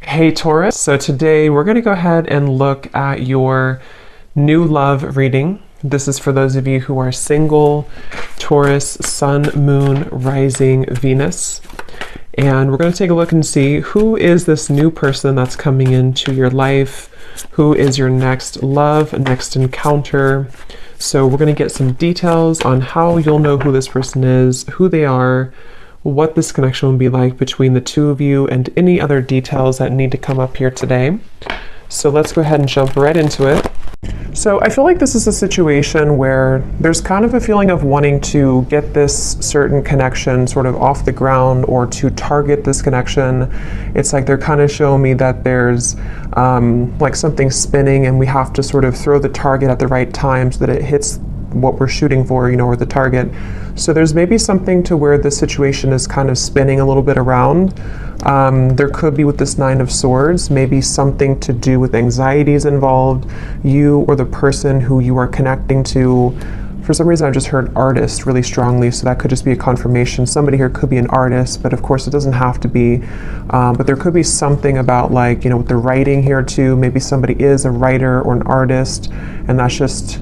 Hey Taurus, so today we're going to go ahead and look at your new love reading. This is for those of you who are single, Taurus, Sun, Moon, Rising, Venus. And we're going to take a look and see who is this new person that's coming into your life, who is your next love, next encounter. So we're going to get some details on how you'll know who this person is, who they are, what this connection will be like between the two of you, and any other details that need to come up here today. So let's go ahead and jump right into it. So I feel like this is a situation where there's kind of a feeling of wanting to get this certain connection sort of off the ground, or to target this connection. It's like they're kind of showing me that there's like something spinning, and we have to sort of throw the target at the right time so that it hits what we're shooting for, or the target. So there's maybe something to where the situation is kind of spinning a little bit around. There could be, with this Nine of Swords, maybe something to do with anxieties involved. You or the person who you are connecting to. For some reason, I just heard artist really strongly, so that could just be a confirmation. Somebody here could be an artist, but of course it doesn't have to be. But there could be something about, like, with the writing here too. Maybe somebody is a writer or an artist, and that's just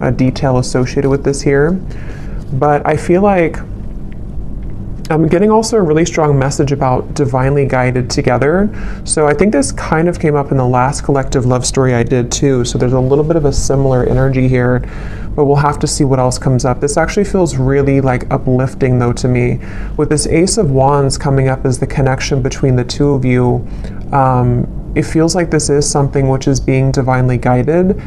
a detail associated with this here. But I feel like I'm getting also a really strong message about divinely guided together. So I think this kind of came up in the last collective love story I did too. So there's a little bit of a similar energy here, but we'll have to see what else comes up. This actually feels really like uplifting though to me. With this Ace of Wands coming up as the connection between the two of you, it feels like this is something which is being divinely guided.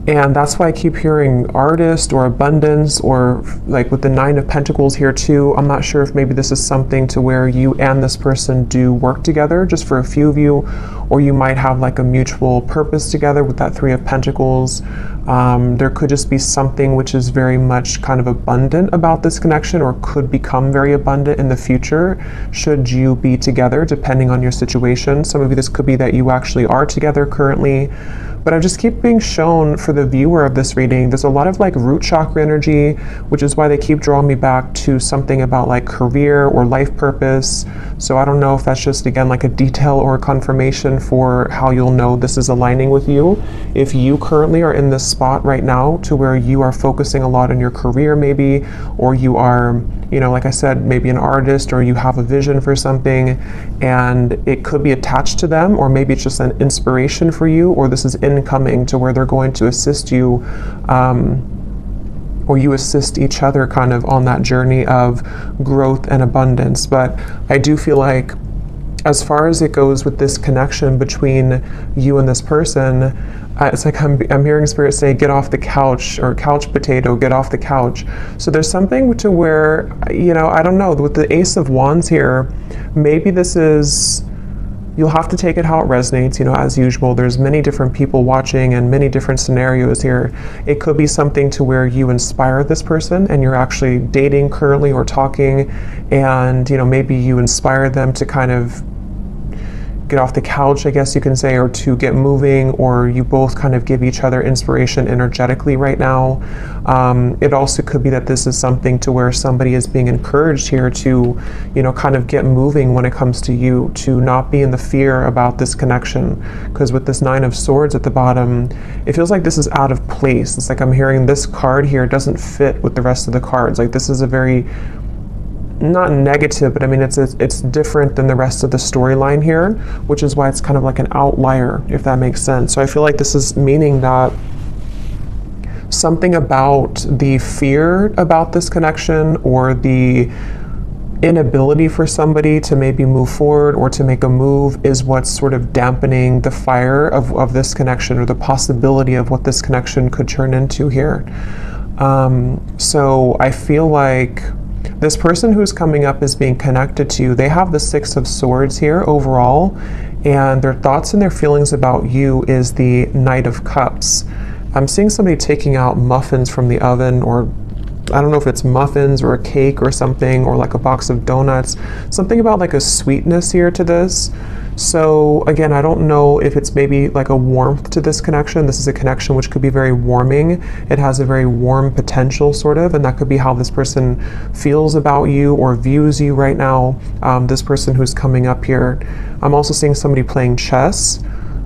And that's why I keep hearing artist or abundance, or like with the Nine of Pentacles here too. I'm not sure if maybe this is something to where you and this person do work together, just for a few of you, or you might have like a mutual purpose together with that Three of Pentacles. There could just be something which is very much kind of abundant about this connection, or could become very abundant in the future should you be together, depending on your situation. Some of you, this could be that you actually are together currently. But I just keep being shown, for the viewer of this reading, there's a lot of like root chakra energy, which is why they keep drawing me back to something about like career or life purpose. So I don't know if that's just, again, like a detail or a confirmation for how you'll know this is aligning with you. If you currently are in this spot right now to where you are focusing a lot on your career maybe, or you are, like I said, maybe an artist, or you have a vision for something and it could be attached to them, or maybe it's just an inspiration for you, or this is incoming to where they're going to assist you, or you assist each other kind of on that journey of growth and abundance. But I do feel like, as far as it goes with this connection between you and this person, it's like I'm hearing Spirit say, get off the couch, or couch potato, get off the couch. So there's something to where, I don't know, with the Ace of Wands here, maybe this is, you'll have to take it how it resonates, as usual. There's many different people watching and many different scenarios here. It could be something to where you inspire this person and you're actually dating currently or talking, and, maybe you inspire them to kind of get off the couch, I guess you can say, or to get moving, or you both kind of give each other inspiration energetically right now. It also could be that this is something to where somebody is being encouraged here to, kind of get moving when it comes to you, to not be in the fear about this connection. Because with this Nine of Swords at the bottom, it feels like this is out of place. It's like I'm hearing this card here doesn't fit with the rest of the cards. Like, this is a very, not negative, but I mean, it's different than the rest of the storyline here, which is why it's kind of like an outlier, if that makes sense. So I feel like this is meaning that something about the fear about this connection, or the inability for somebody to maybe move forward or to make a move, is what's sort of dampening the fire of this connection, or the possibility of what this connection could turn into here. So I feel like this person who's coming up is being connected to you. They have the Six of Swords here overall, and their thoughts and their feelings about you is the Knight of Cups. I'm seeing somebody taking out muffins from the oven, or I don't know if it's muffins or a cake or something, or like a box of donuts. Something about like a sweetness here to this. So again, I don't know if it's maybe like a warmth to this connection. This is a connection which could be very warming. It has a very warm potential sort of, and that could be how this person feels about you or views you right now. This person who's coming up here. I'm also seeing somebody playing chess,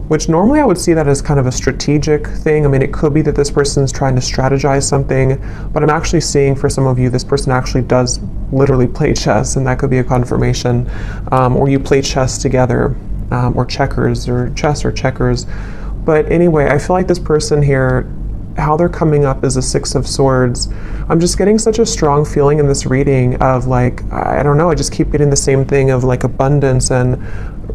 which normally I would see that as kind of a strategic thing. I mean, it could be that this person's trying to strategize something, but I'm actually seeing for some of you, this person actually does literally play chess, and that could be a confirmation. Or you play chess together, or checkers, or chess or checkers. But anyway, I feel like this person here, how they're coming up is a Six of Swords. I'm just getting such a strong feeling in this reading of like, I don't know, I just keep getting the same thing of like abundance and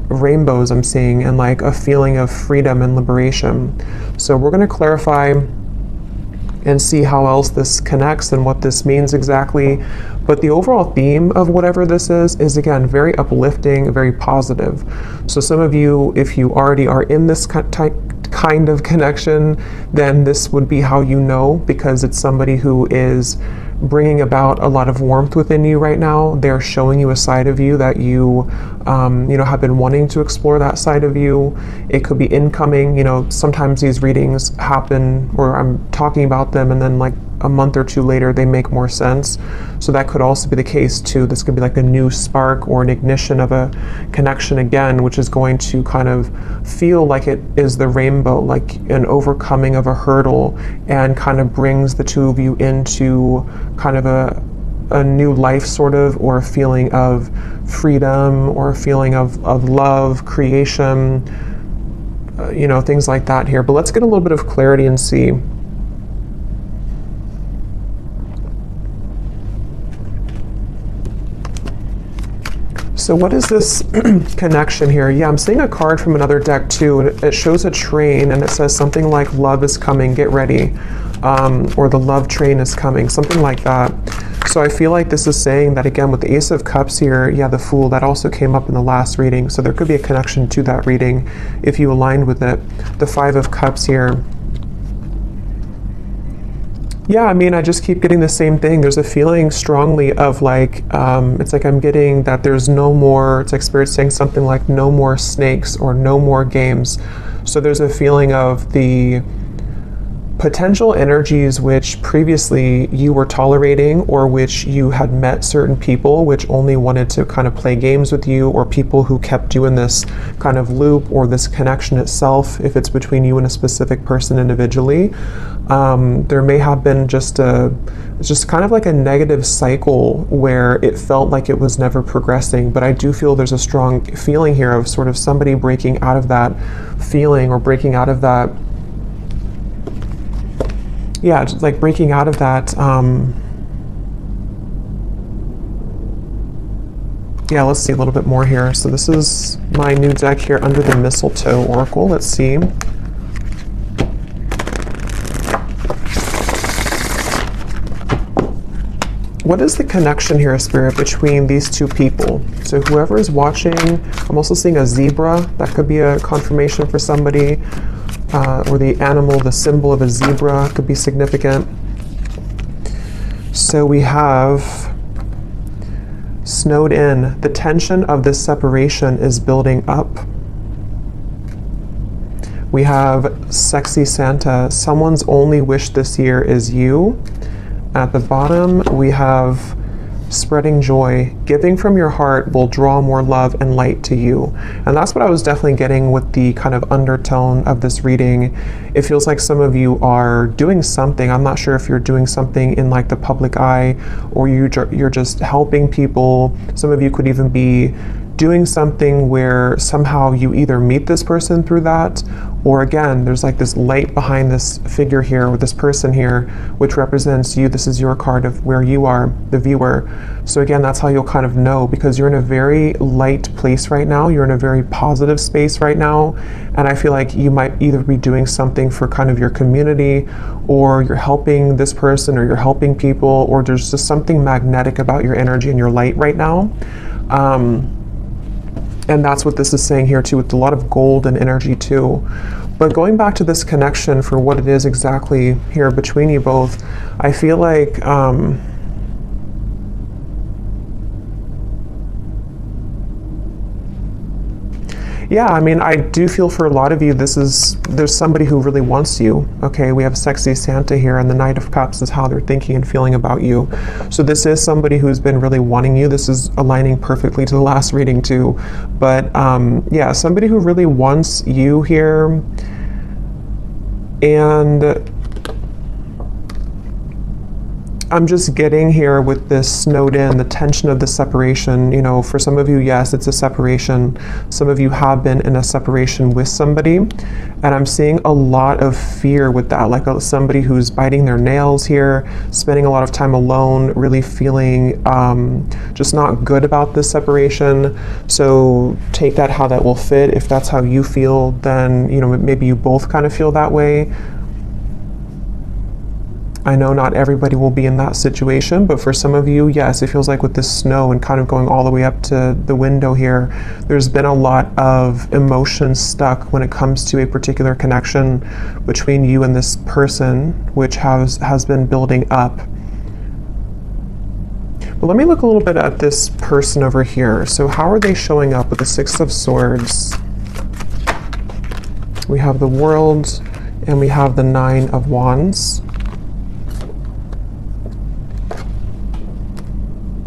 rainbows I'm seeing, and like a feeling of freedom and liberation. So we're going to clarify and see how else this connects and what this means exactly. But the overall theme of whatever this is again, very uplifting, very positive. So some of you, if you already are in this kind of connection, then this would be how you know, because it's somebody who is bringing about a lot of warmth within you right now. They're showing you a side of you that you, have been wanting to explore that side of you. It could be incoming. Sometimes these readings happen, or I'm talking about them, and then like a month or two later, they make more sense. So that could also be the case too. This could be like a new spark or an ignition of a connection again, which is going to kind of feel like it is the rainbow, like an overcoming of a hurdle, and kind of brings the two of you into kind of a new life sort of, or a feeling of freedom, or a feeling of love, creation, things like that here. But let's get a little bit of clarity and see. So what is this connection here? Yeah, I'm seeing a card from another deck too, and it shows a train, and it says something like love is coming, get ready, or the love train is coming, something like that. So I feel like this is saying that again with the Ace of Cups here, yeah, the Fool, that also came up in the last reading, so there could be a connection to that reading if you aligned with it. The Five of Cups here. Yeah, I mean, I just keep getting the same thing. There's a feeling strongly of like, it's like I'm getting that there's no more, it's like Spirit saying something like no more snakes or no more games. So there's a feeling of the potential energies which previously you were tolerating, or which you had met certain people which only wanted to kind of play games with you, or people who kept you in this kind of loop, or this connection itself, if it's between you and a specific person individually. There may have been just kind of like a negative cycle where it felt like it was never progressing, but I do feel there's a strong feeling here of sort of somebody breaking out of that feeling, or breaking out of that, yeah, just like breaking out of that, yeah, let's see a little bit more here. So this is my new deck here, Under the Mistletoe Oracle. Let's see. What is the connection here, Spirit, between these two people? So whoever is watching, I'm also seeing a zebra. That could be a confirmation for somebody. Or the animal, the symbol of a zebra could be significant. So we have snowed in. The tension of this separation is building up. We have sexy Santa. Someone's only wish this year is you. At the bottom, we have spreading joy. Giving from your heart will draw more love and light to you. And that's what I was definitely getting with the kind of undertone of this reading. It feels like some of you are doing something. I'm not sure if you're doing something in like the public eye, or you're just helping people. Some of you could even be doing something where somehow you either meet this person through that, or again, there's like this light behind this figure here, or this person here, which represents you. This is your card of where you are, the viewer. So again, that's how you'll kind of know, because you're in a very light place right now. You're in a very positive space right now. And I feel like you might either be doing something for kind of your community, or you're helping this person, or you're helping people, or there's just something magnetic about your energy and your light right now. And that's what this is saying here too, with a lot of gold and energy too. But going back to this connection for what it is exactly here between you both, I feel like Yeah, I mean, I do feel for a lot of you, there's somebody who really wants you, okay? We have sexy Santa here, and the Knight of Cups is how they're thinking and feeling about you. So this is somebody who's been really wanting you. This is aligning perfectly to the last reading too. But yeah, somebody who really wants you here. And I'm just getting here with this snowed in, the tension of the separation. You know, for some of you, yes, it's a separation. Some of you have been in a separation with somebody. And I'm seeing a lot of fear with that, like somebody who's biting their nails here, spending a lot of time alone, really feeling just not good about this separation. So take that how that will fit. If that's how you feel, then, you know, maybe you both kind of feel that way. I know not everybody will be in that situation, but for some of you, yes, it feels like with this snow and kind of going all the way up to the window here, there's been a lot of emotion stuck when it comes to a particular connection between you and this person, which has been building up. But let me look a little bit at this person over here. So how are they showing up with the Six of Swords? We have the World and we have the Nine of Wands.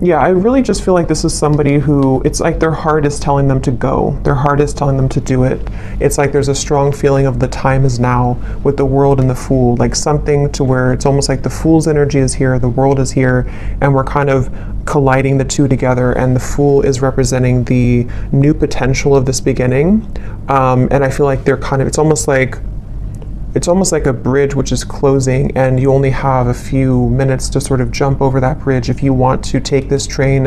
Yeah, I really just feel like this is somebody who, it's like their heart is telling them to go. Their heart is telling them to do it. It's like there's a strong feeling of the time is now with the World and the Fool, like something to where it's almost like the Fool's energy is here, the World is here, and we're kind of colliding the two together, and the Fool is representing the new potential of this beginning. And I feel like they're kind of, it's almost like a bridge which is closing, and you only have a few minutes to sort of jump over that bridge if you want to take this train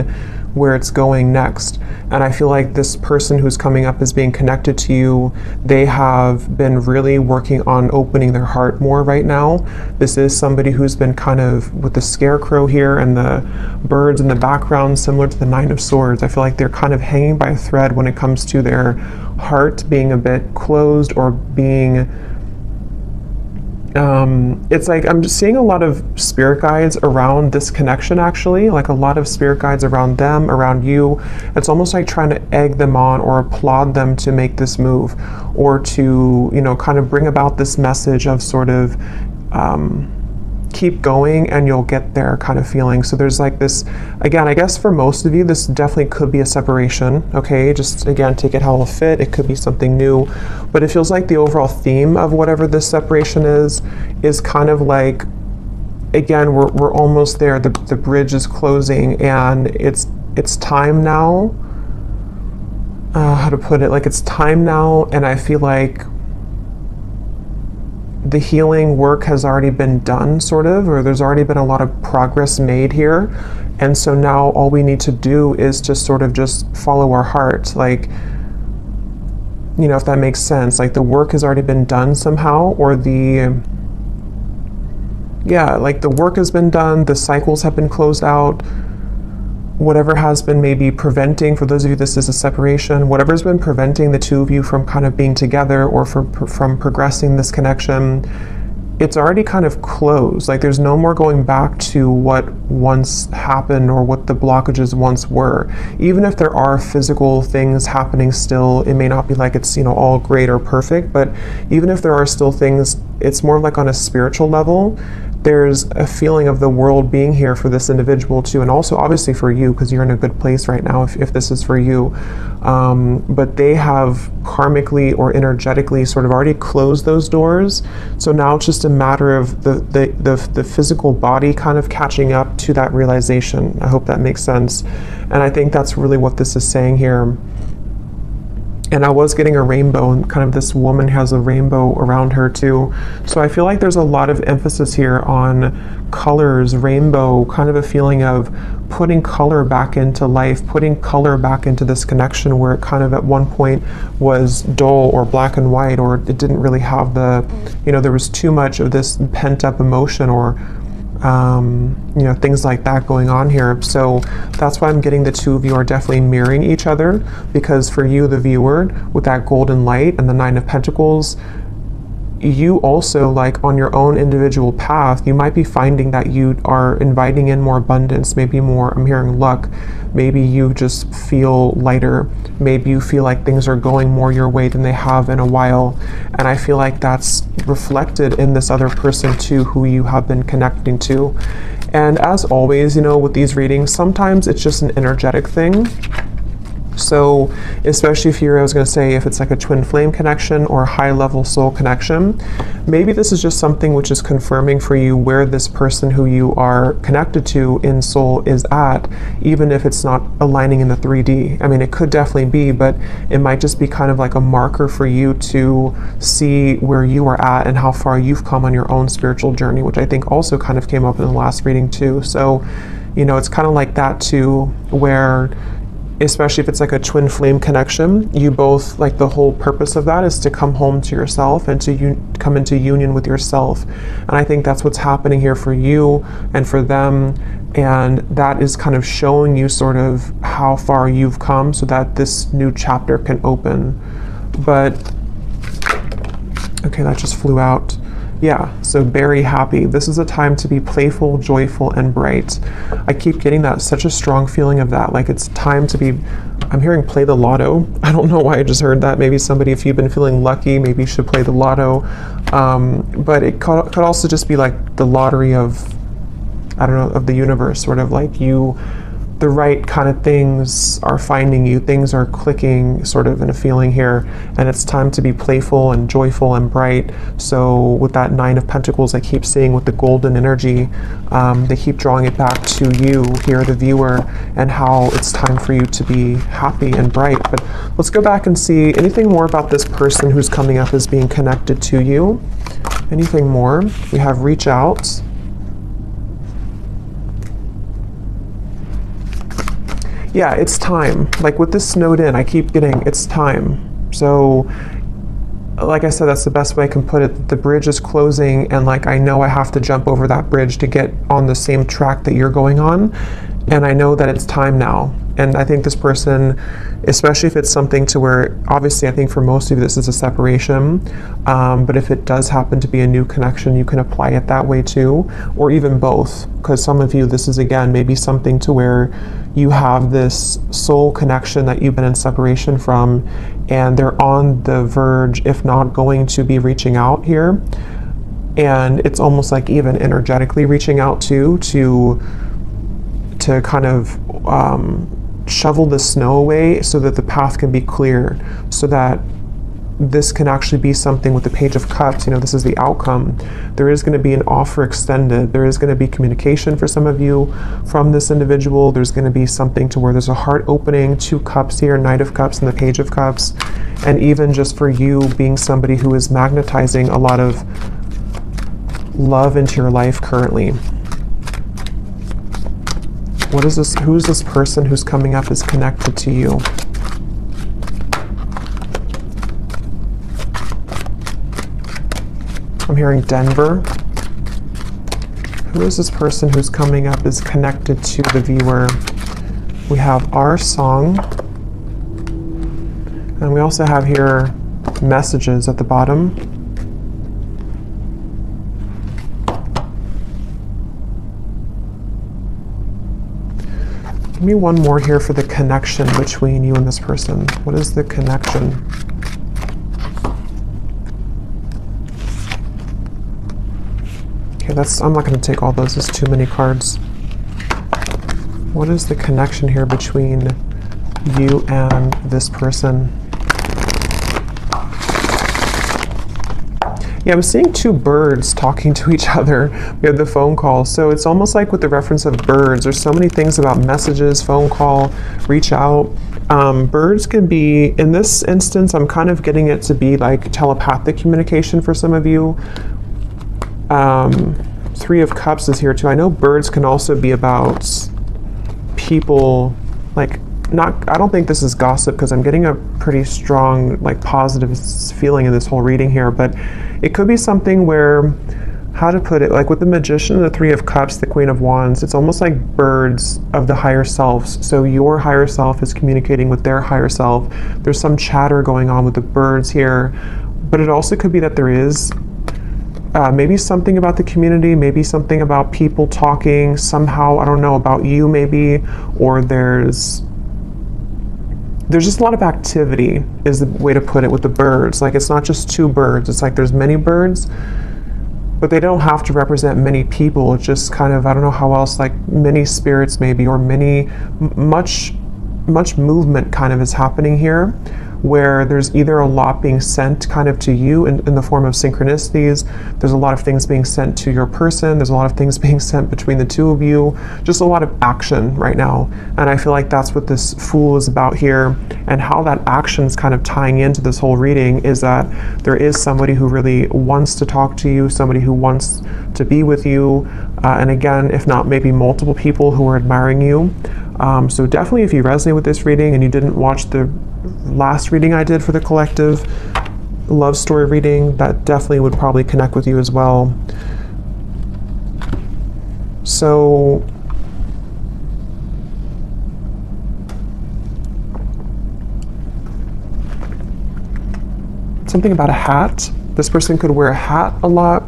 where it's going next. And I feel like this person who's coming up as being connected to you, they have been really working on opening their heart more right now. This is somebody who's been kind of with the scarecrow here and the birds in the background, similar to the Nine of Swords. I feel like they're kind of hanging by a thread when it comes to their heart being a bit closed or being it's like I'm just seeing a lot of spirit guides around this connection, actually, like a lot of spirit guides around them, around you. It's almost like trying to egg them on or applaud them to make this move, or to, you know, kind of bring about this message of sort of keep going and you'll get there kind of feeling. So there's like this, again, I guess for most of you, this definitely could be a separation, okay? Just again, take it how it'll fit. It could be something new, but it feels like the overall theme of whatever this separation is kind of like, again, we're almost there. The bridge is closing, and it's time now. How to put it? Like, it's time now, and I feel like the healing work has already been done, sort of, or there's already been a lot of progress made here. And so now all we need to do is just sort of just follow our heart. Like, you know, if that makes sense, like the work has already been done somehow, or like the work has been done, the cycles have been closed out. Whatever has been maybe preventing, for those of you this is a separation, whatever's been preventing the two of you from kind of being together or from progressing this connection, it's already kind of closed. Like there's no more going back to what once happened or what the blockages once were. Even if there are physical things happening still, it may not be like it's, you know, all great or perfect, but even if there are still things, it's more like on a spiritual level. There's a feeling of the world being here for this individual too, and also obviously for you, because you're in a good place right now if this is for you. But they have karmically or energetically sort of already closed those doors. So now it's just a matter of the physical body kind of catching up to that realization. I hope that makes sense. And I think that's really what this is saying here. And I was getting a rainbow, and kind of this woman has a rainbow around her too. So I feel like there's a lot of emphasis here on colors, rainbow, kind of a feeling of putting color back into life, putting color back into this connection where it kind of at one point was dull or black and white, or it didn't really have the, you know, there was too much of this pent up emotion or you know, things like that going on here. So that's why I'm getting the two of you are definitely mirroring each other, because for you, the viewer, with that golden light and the Nine of Pentacles, you also, like on your own individual path, you might be finding that you are inviting in more abundance, maybe more, I'm hearing luck. Maybe you just feel lighter. Maybe you feel like things are going more your way than they have in a while. And I feel like that's reflected in this other person too, who you have been connecting to. And as always, you know, with these readings, sometimes it's just an energetic thing. So especially if I was going to say, if it's like a twin flame connection or a high level soul connection, maybe this is just something which is confirming for you where this person who you are connected to in soul is at, even if it's not aligning in the 3D. I mean, it could definitely be, but it might just be kind of like a marker for you to see where you are at and how far you've come on your own spiritual journey, which I think also kind of came up in the last reading too. So, you know, it's kind of like that too, where especially if it's like a twin flame connection, you both, like the whole purpose of that is to come home to yourself and to come into union with yourself. And I think that's what's happening here for you and for them. And that is kind of showing you sort of how far you've come so that this new chapter can open. But, okay, that just flew out. Yeah, so very happy. This is a time to be playful, joyful, and bright. I keep getting that, such a strong feeling of that. Like it's time to be, I'm hearing play the lotto. I don't know why I just heard that. Maybe somebody, if you've been feeling lucky, maybe you should play the lotto. But it could also just be like the lottery of, I don't know, of the universe, sort of like the right kind of things are finding you, things are clicking sort of in a feeling here, and it's time to be playful and joyful and bright. So with that 9 of Pentacles, I keep seeing with the golden energy, they keep drawing it back to you here, the viewer, and how it's time for you to be happy and bright. But let's go back and see anything more about this person who's coming up as being connected to you. Anything more? We have reach out. Yeah, it's time. Like with this snowed in, I keep getting, it's time. So, like I said, that's the best way I can put it. The bridge is closing, and like I know I have to jump over that bridge to get on the same track that you're going on. And I know that it's time now. And I think this person, especially if it's something to where, obviously I think for most of you this is a separation, but if it does happen to be a new connection, you can apply it that way too, or even both. Because some of you, this is again maybe something to where you have this soul connection that you've been in separation from, and they're on the verge, if not going to be reaching out here. And it's almost like even energetically reaching out to kind of shovel the snow away so that the path can be clear, so that this can actually be something with the Page of Cups. You know, this is the outcome. There is going to be an offer extended. There is going to be communication for some of you from this individual. There's going to be something to where there's a heart opening, 2 cups here, Knight of Cups and the Page of Cups. And even just for you being somebody who is magnetizing a lot of love into your life currently. What is this? Who's this person who's coming up is connected to you? I'm hearing Denver. Who is this person who's coming up is connected to the viewer? We have our song. And we also have here messages at the bottom. Give me one more here for the connection between you and this person. What is the connection? Okay, I'm not going to take all those. There's too many cards. What is the connection here between you and this person? Yeah, I'm seeing 2 birds talking to each other. We have the phone call. So it's almost like with the reference of birds, there's so many things about messages, phone call, reach out. Birds can be, in this instance, I'm kind of getting it to be like telepathic communication for some of you. 3 of Cups is here too. I know birds can also be about people, like, I don't think this is gossip because I'm getting a pretty strong, like, positive feeling in this whole reading here, but it could be something where, how to put it, like with the Magician, the 3 of Cups, the Queen of Wands, it's almost like birds of the higher selves. So your higher self is communicating with their higher self. There's some chatter going on with the birds here, but it also could be that there is maybe something about the community, maybe something about people talking somehow, I don't know, about you maybe, or there's just a lot of activity is the way to put it with the birds. Like, it's not just two birds, it's like there's many birds, but they don't have to represent many people. It's just kind of, I don't know how else, like many spirits maybe, or much movement kind of is happening here, where there's either a lot being sent kind of to you in the form of synchronicities, there's a lot of things being sent to your person, there's a lot of things being sent between the two of you, just a lot of action right now. And I feel like that's what this Fool is about here, and how that action is kind of tying into this whole reading is that there is somebody who really wants to talk to you, somebody who wants to be with you, and again, if not maybe multiple people who are admiring you. So definitely, if you resonate with this reading and you didn't watch the last reading I did for the collective love story reading, that definitely would probably connect with you as well. So something about a hat. This person could wear a hat a lot,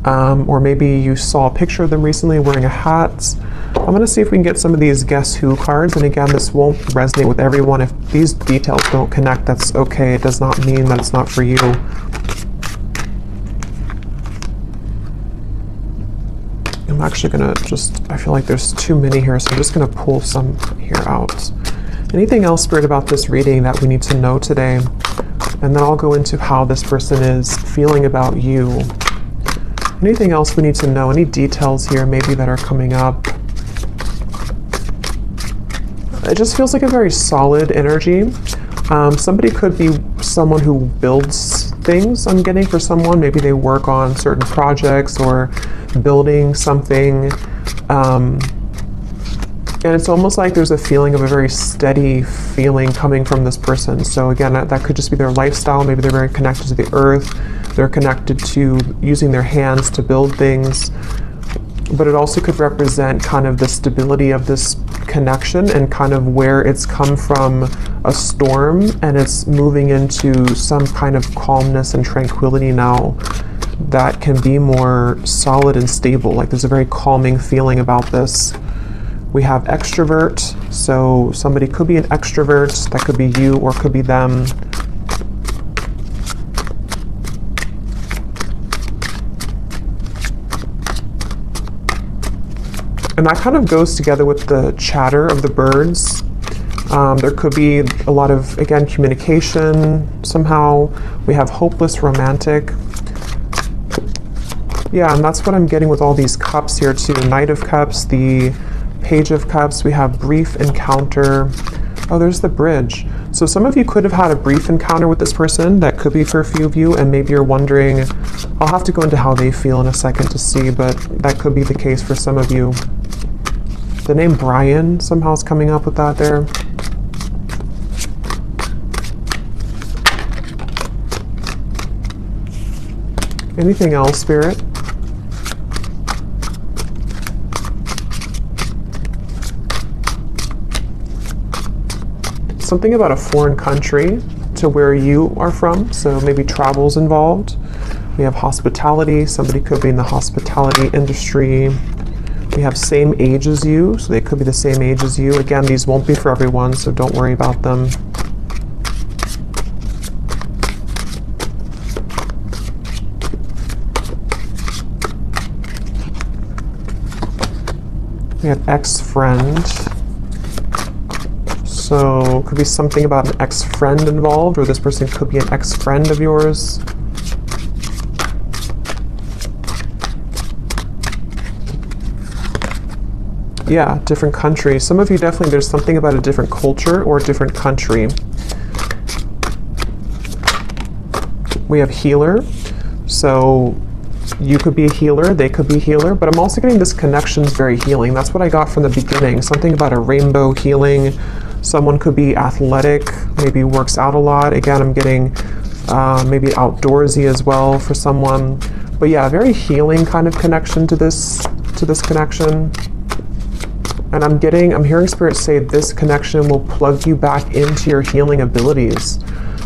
or maybe you saw a picture of them recently wearing a hat. I'm going to see if we can get some of these Guess Who cards, and again, this won't resonate with everyone. If these details don't connect, that's okay. It does not mean that it's not for you. I'm actually going to I feel like there's too many here, so I'm just going to pull some here out. Anything else, Spirit, about this reading that we need to know today? And then I'll go into how this person is feeling about you. Anything else we need to know? Any details here maybe that are coming up? It just feels like a very solid energy. Somebody could be someone who builds things, I'm getting, for someone. Maybe they work on certain projects or building something. And it's almost like there's a feeling of a very steady feeling coming from this person. So again, that could just be their lifestyle. Maybe they're very connected to the earth. They're connected to using their hands to build things. But it also could represent kind of the stability of this connection and kind of where it's come from a storm and it's moving into some kind of calmness and tranquility now that can be more solid and stable. Like, there's a very calming feeling about this. We have extrovert, so somebody could be an extrovert. That could be you or could be them. And that kind of goes together with the chatter of the birds. There could be a lot of, again, communication somehow. We have hopeless romantic. Yeah, and that's what I'm getting with all these cups here too. Knight of Cups, the Page of Cups. We have brief encounter. Oh, there's the bridge. So some of you could have had a brief encounter with this person. That could be for a few of you, and maybe you're wondering, I'll have to go into how they feel in a second to see, but that could be the case for some of you. The name Brian somehow is coming up with that there. Anything else, Spirit? Something about a foreign country to where you are from, so maybe travel's involved. We have hospitality. Somebody could be in the hospitality industry. We have same age as you, so they could be the same age as you. Again, these won't be for everyone, so don't worry about them. We have ex-friend. So could be something about an ex-friend involved, or this person could be an ex-friend of yours. Yeah, different country. Some of you definitely, there's something about a different culture or a different country. We have healer. So you could be a healer, they could be a healer, but I'm also getting this connection is very healing. That's what I got from the beginning. Something about a rainbow healing. Someone could be athletic, maybe works out a lot. Again, I'm getting maybe outdoorsy as well for someone. But yeah, very healing kind of connection to this connection. And I'm hearing Spirit say this connection will plug you back into your healing abilities.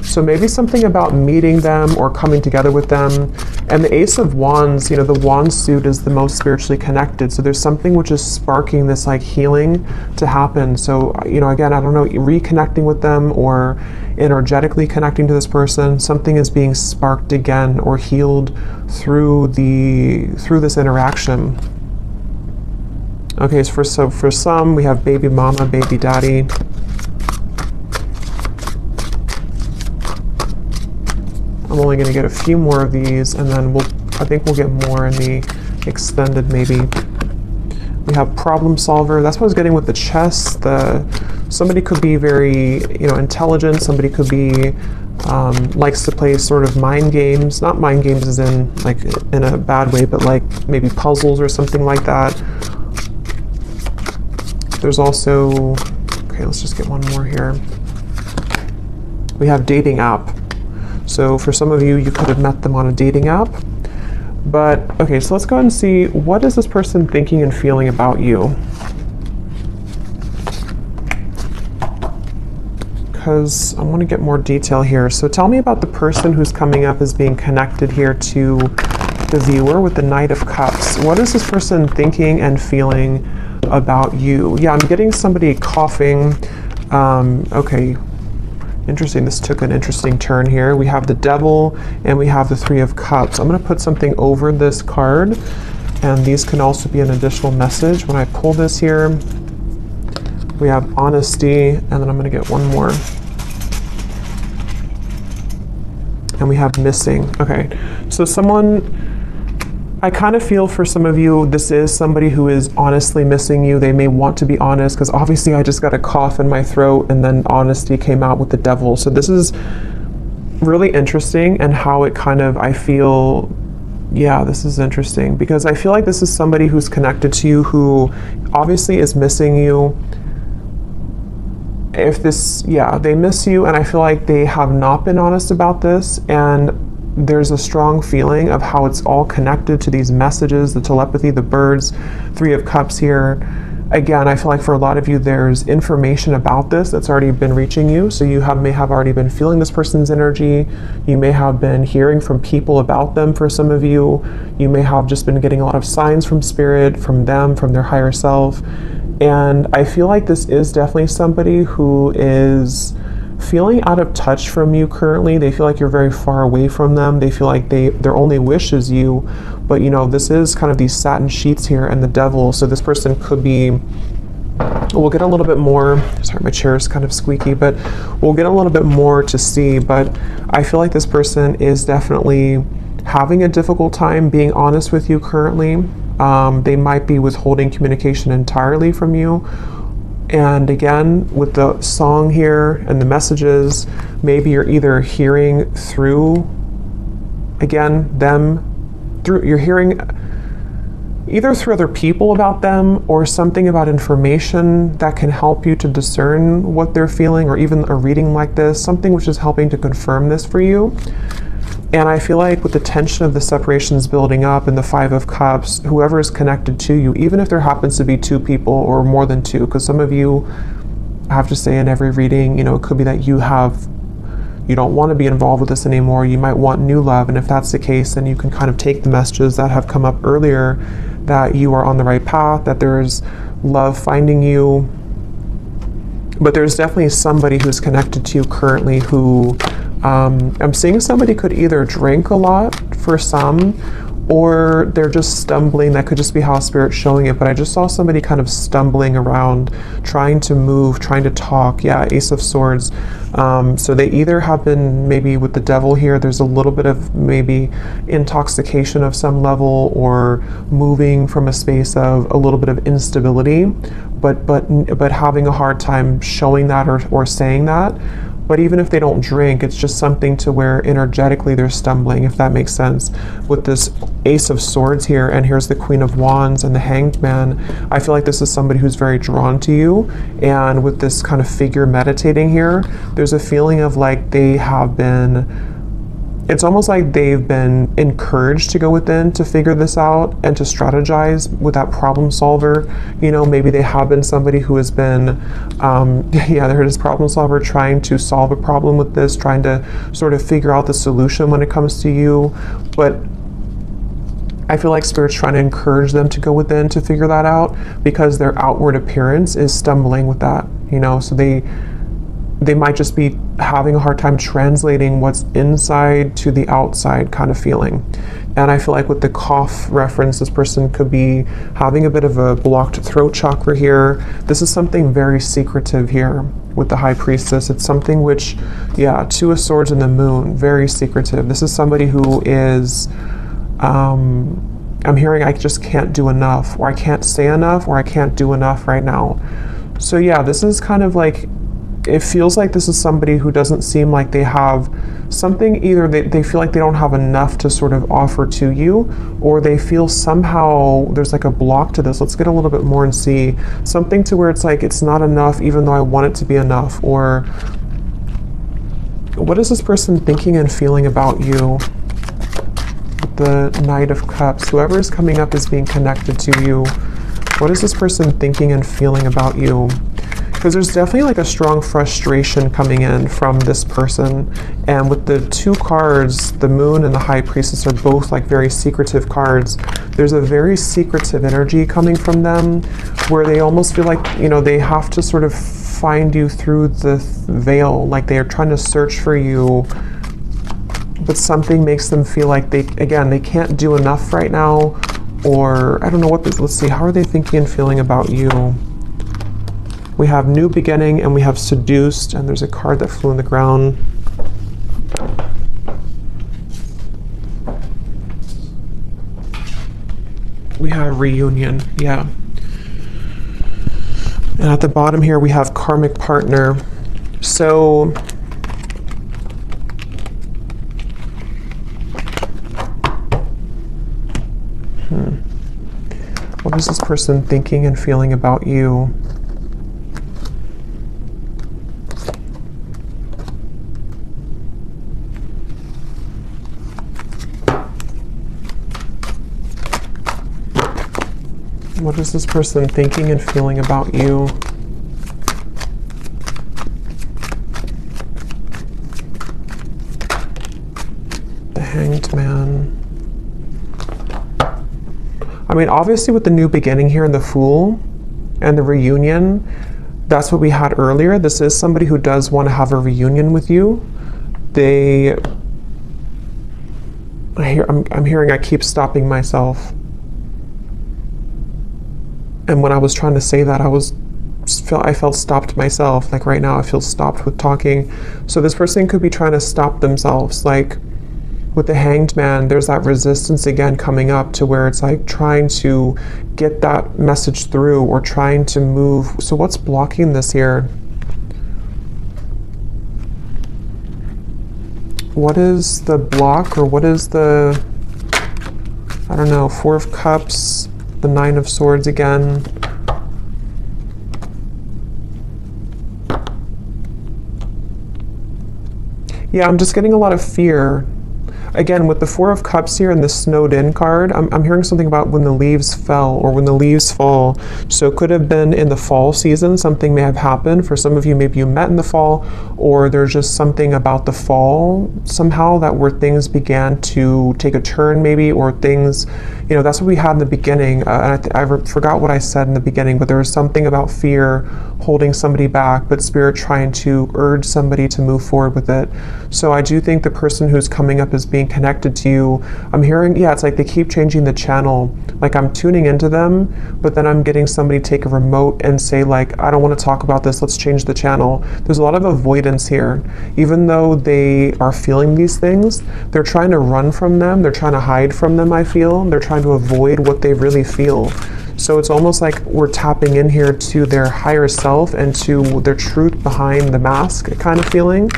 So maybe something about meeting them or coming together with them. And the Ace of Wands, you know, the wand suit is the most spiritually connected. So there's something which is sparking this like healing to happen. So, you know, again, I don't know, reconnecting with them or energetically connecting to this person, something is being sparked again or healed through this interaction. Okay, so for some, we have baby mama, baby daddy. I'm only going to get a few more of these, and then I think we'll get more in the extended maybe. We have problem solver. That's what I was getting with the chess. Somebody could be very, you know, intelligent. Somebody could be likes to play sort of mind games. Not mind games as in like in a bad way, but like maybe puzzles or something like that. There's also, okay, let's just get one more here. We have dating app. So for some of you, you could have met them on a dating app. But, okay, so let's go ahead and see, what is this person thinking and feeling about you? Because I want to get more detail here. So tell me about the person who's coming up as being connected here to the viewer with the Knight of Cups. What is this person thinking and feeling about you? Yeah, I'm getting somebody coughing. Okay. Interesting, this took an interesting turn here. We have the Devil and we have the Three of Cups. I'm going to put something over this card, and these can also be an additional message. When I pull this here, we have honesty, and then I'm going to get one more. And we have missing. Okay, so I kind of feel for some of you, this is somebody who is honestly missing you. They may want to be honest, because obviously I just got a cough in my throat and then honesty came out with the Devil. So this is really interesting, and how it kind of, I feel, yeah, this is interesting, because I feel like this is somebody who's connected to you who obviously is missing you. They miss you, and I feel like they have not been honest about this, and there's a strong feeling of how it's all connected to these messages, the telepathy, the birds, Three of Cups here. Again, I feel like for a lot of you, there's information about this that's already been reaching you. So you may have already been feeling this person's energy. You may have been hearing from people about them for some of you. You may have just been getting a lot of signs from spirit, from them, from their higher self. And I feel like this is definitely somebody who is feeling out of touch from you currently. They feel like you're very far away from them. They feel like their only wish is you. But you know, this is kind of these satin sheets here and the Devil. So this person could be, we'll get a little bit more, sorry, my chair is kind of squeaky, but we'll get a little bit more to see. But I feel like this person is definitely having a difficult time being honest with you currently. They might be withholding communication entirely from you. And again, with the song here and the messages, maybe you're either hearing through, again, you're hearing either through other people about them, or something about information that can help you to discern what they're feeling, or even a reading like this, something which is helping to confirm this for you. And I feel like with the tension of the separations building up and the Five of Cups, whoever is connected to you, even if there happens to be two people or more than two, because some of you, I have to say in every reading, you know, it could be that you don't want to be involved with this anymore. You might want new love. And if that's the case, then you can kind of take the messages that have come up earlier, that you are on the right path, that there's love finding you. But there's definitely somebody who's connected to you currently who, I'm seeing somebody could either drink a lot for some, or they're just stumbling. That could just be how Spirit's showing it. But I just saw somebody kind of stumbling around, trying to move, trying to talk. Yeah, Ace of Swords. So they either have been, maybe with the Devil here, there's a little bit of maybe intoxication of some level, or moving from a space of a little bit of instability, but having a hard time showing that or saying that. But even if they don't drink, it's just something to where energetically they're stumbling, if that makes sense. With this Ace of Swords here, and here's the Queen of Wands and the Hanged Man, I feel like this is somebody who's very drawn to you. And with this kind of figure meditating here, there's a feeling of like they have been it's almost like they've been encouraged to go within to figure this out and to strategize with that problem solver. You know, maybe they have been somebody who has been, yeah, they're this problem solver trying to solve a problem with this, trying to sort of figure out the solution when it comes to you. But I feel like Spirit's trying to encourage them to go within to figure that out, because their outward appearance is stumbling with that, you know, so they might just be having a hard time translating what's inside to the outside kind of feeling. And I feel like with the cough reference, this person could be having a bit of a blocked throat chakra here. This is something very secretive here with the High Priestess. It's something which, yeah, Two of Swords and the Moon, very secretive. This is somebody who is, I'm hearing I just can't do enough, or I can't say enough, or I can't do enough right now. So yeah, this is kind of like, it feels like this is somebody who doesn't seem like they have something, either they feel like they don't have enough to sort of offer to you, or they feel somehow there's like a block to this. Let's get a little bit more and see something to where it's like it's not enough even though I want it to be enough. Or what is this person thinking and feeling about you? The Knight of Cups, whoever is coming up is being connected to you. What is this person thinking and feeling about you? Because there's definitely like a strong frustration coming in from this person. And with the two cards, the Moon and the High Priestess are both like very secretive cards. There's a very secretive energy coming from them where they almost feel like, you know, they have to sort of find you through the veil. Like they are trying to search for you, but something makes them feel like they can't do enough right now. Or I don't know what this, let's see, how are they thinking and feeling about you? We have New Beginning and we have Seduced, and there's a card that flew on the ground. We have Reunion, yeah. And at the bottom here we have Karmic Partner. So what is this person thinking and feeling about you? What is this person thinking and feeling about you? The Hanged Man. I mean, obviously with the New Beginning here and the Fool and the Reunion, that's what we had earlier. This is somebody who does want to have a reunion with you. I'm hearing I keep stopping myself. And when I was trying to say that, I felt stopped myself. Like right now I feel stopped with talking. So this person could be trying to stop themselves. Like with the Hanged Man, there's that resistance again coming up to where it's like trying to get that message through or trying to move. So what's blocking this here? What is the block, or what is the, I don't know, Four of Cups, the Nine of Swords again. Yeah, I'm just getting a lot of fear. Again, with the Four of Cups here and the Snowed In card, I'm hearing something about when the leaves fell or when the leaves fall. So it could have been in the fall season, something may have happened. For some of you, maybe you met in the fall, or there's just something about the fall somehow that where things began to take a turn maybe, or things, you know, that's what we had in the beginning. And I forgot what I said in the beginning, but there was something about fear holding somebody back, but Spirit trying to urge somebody to move forward with it. So I do think the person who's coming up as being connected to you, I'm hearing, yeah, it's like they keep changing the channel. Like I'm tuning into them, but then I'm getting somebody take a remote and say like, I don't want to talk about this, let's change the channel. There's a lot of avoidance here. Even though they are feeling these things, they're trying to run from them, they're trying to hide from them, I feel. They're trying to avoid what they really feel. So it's almost like we're tapping in here to their higher self and to their truth behind the mask kind of feeling.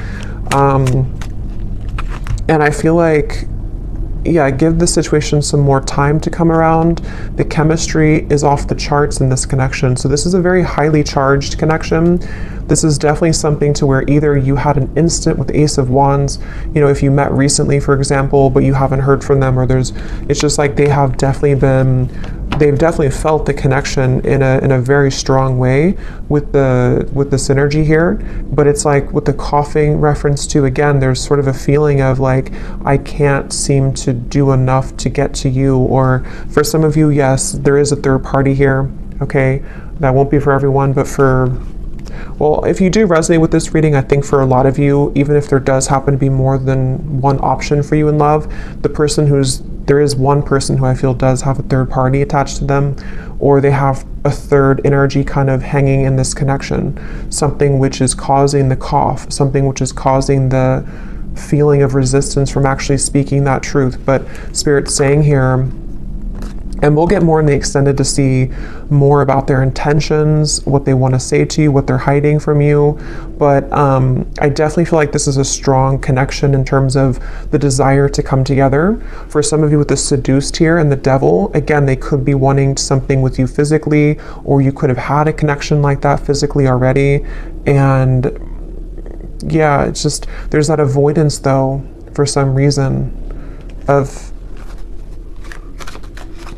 And I feel like yeah, give the situation some more time to come around. The chemistry is off the charts in this connection. So this is a very highly charged connection. This is definitely something to where either you had an instant with the Ace of Wands, you know, if you met recently, for example, but you haven't heard from them, or it's just like they've definitely felt the connection in a very strong way with the synergy here. But it's like with the coughing reference to, again, there's sort of a feeling of like, I can't seem to do enough to get to you. Or for some of you, yes, there is a third party here. Okay, that won't be for everyone, but well, if you do resonate with this reading, I think for a lot of you, even if there does happen to be more than one option for you in love, there is one person who I feel does have a third party attached to them, or they have a third energy kind of hanging in this connection, something which is causing the cough, something which is causing the feeling of resistance from actually speaking that truth. But Spirit's saying here, and we'll get more in the extended to see more about their intentions, what they want to say to you, what they're hiding from you. But I definitely feel like this is a strong connection in terms of the desire to come together. For some of you with the Seduced here and the Devil, again, they could be wanting something with you physically, or you could have had a connection like that physically already. And yeah, it's just, there's that avoidance though, for some reason, of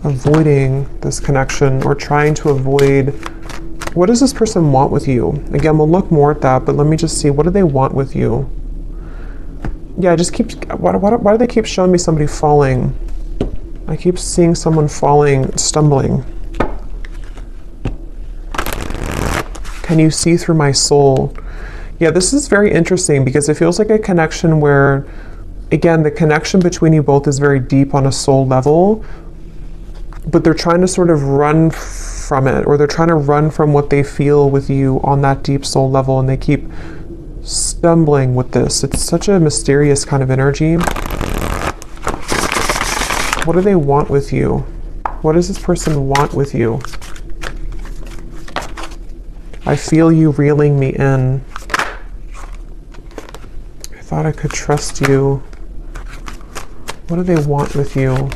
avoiding this connection, or trying to avoid. What does this person want with you? Again, we'll look more at that, but let me just see, what do they want with you? Yeah, why do they keep showing me somebody falling? I keep seeing someone falling, stumbling. Can you see through my soul? Yeah, this is very interesting because it feels like a connection where, again, the connection between you both is very deep on a soul level, but they're trying to sort of run from it, or they're trying to run from what they feel with you on that deep soul level, and they keep stumbling with this. It's such a mysterious kind of energy. What do they want with you? What does this person want with you? I feel you reeling me in. I thought I could trust you. What do they want with you?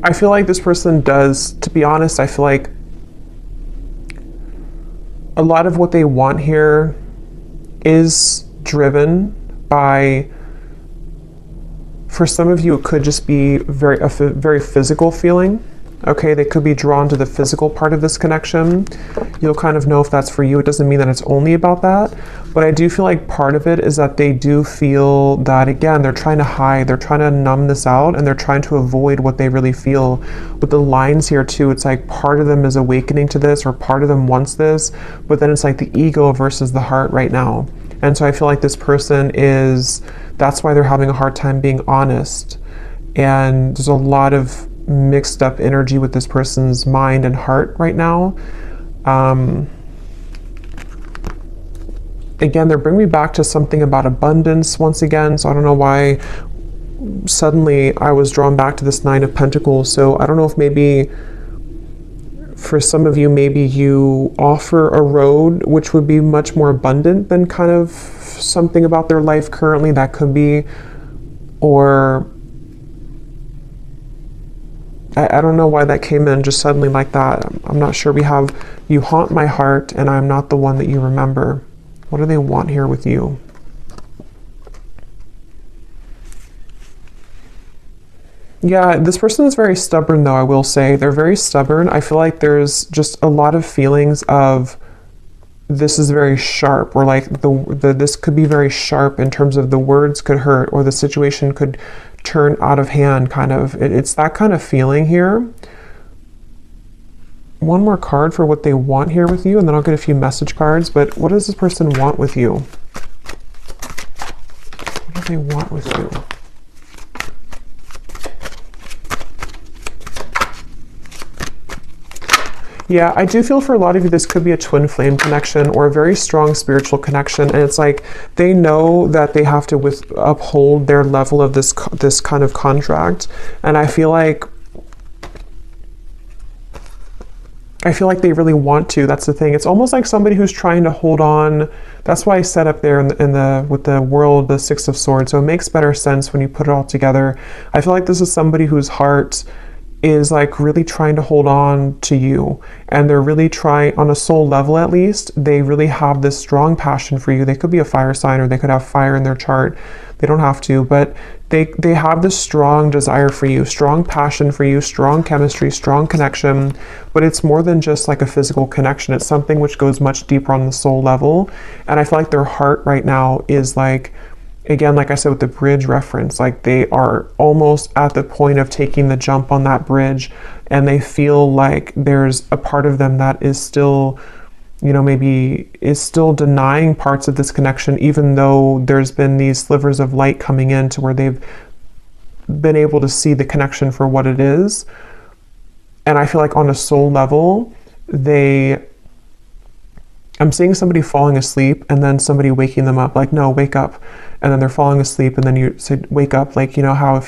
I feel like this person does, to be honest, I feel like a lot of what they want here is driven by, for some of you, it could just be a very physical feeling. Okay, they could be drawn to the physical part of this connection. You'll kind of know if that's for you. It doesn't mean that it's only about that, but I do feel like part of it is that they do feel that, again, they're trying to hide, they're trying to numb this out, and they're trying to avoid what they really feel. With the lines here too, it's like part of them is awakening to this, or part of them wants this, but then it's like the ego versus the heart right now. And so I feel like this person that's why they're having a hard time being honest. And there's a lot of mixed up energy with this person's mind and heart right now. Again, they're bringing me back to something about abundance once again. So I don't know why suddenly I was drawn back to this Nine of Pentacles. So I don't know if maybe for some of you, maybe you offer a road which would be much more abundant than kind of something about their life currently. That could be, or I don't know why that came in just suddenly like that. I'm not sure. We have, you haunt my heart and I'm not the one that you remember. What do they want here with you? Yeah, this person is very stubborn though, I will say. They're very stubborn. I feel like there's just a lot of feelings of this is very sharp, or like this could be very sharp in terms of the words could hurt, or the situation could turn out of hand, kind of. It's that kind of feeling here. One more card for what they want here with you, and then I'll get a few message cards. But what does this person want with you? What do they want with you? Yeah, I do feel for a lot of you, this could be a twin flame connection or a very strong spiritual connection. And it's like they know that they have to uphold their level of this kind of contract. And I feel like they really want to. That's the thing. It's almost like somebody who's trying to hold on. That's why I set up there with the world, the Six of Swords. So it makes better sense when you put it all together. I feel like this is somebody whose heart is like really trying to hold on to you, and they're really trying, on a soul level at least, they really have this strong passion for you. They could be a fire sign, or they could have fire in their chart. They don't have to, but they have this strong desire for you, strong passion for you, strong chemistry, strong connection. But it's more than just like a physical connection. It's something which goes much deeper on the soul level. And I feel like their heart right now is like, again, like I said with the bridge reference, like they are almost at the point of taking the jump on that bridge, and they feel like there's a part of them that is still, you know, maybe is still denying parts of this connection, even though there's been these slivers of light coming in to where they've been able to see the connection for what it is. And I feel like on a soul level, I'm seeing somebody falling asleep and then somebody waking them up, like, no, wake up. And then they're falling asleep, and then you say, wake up. Like, you know how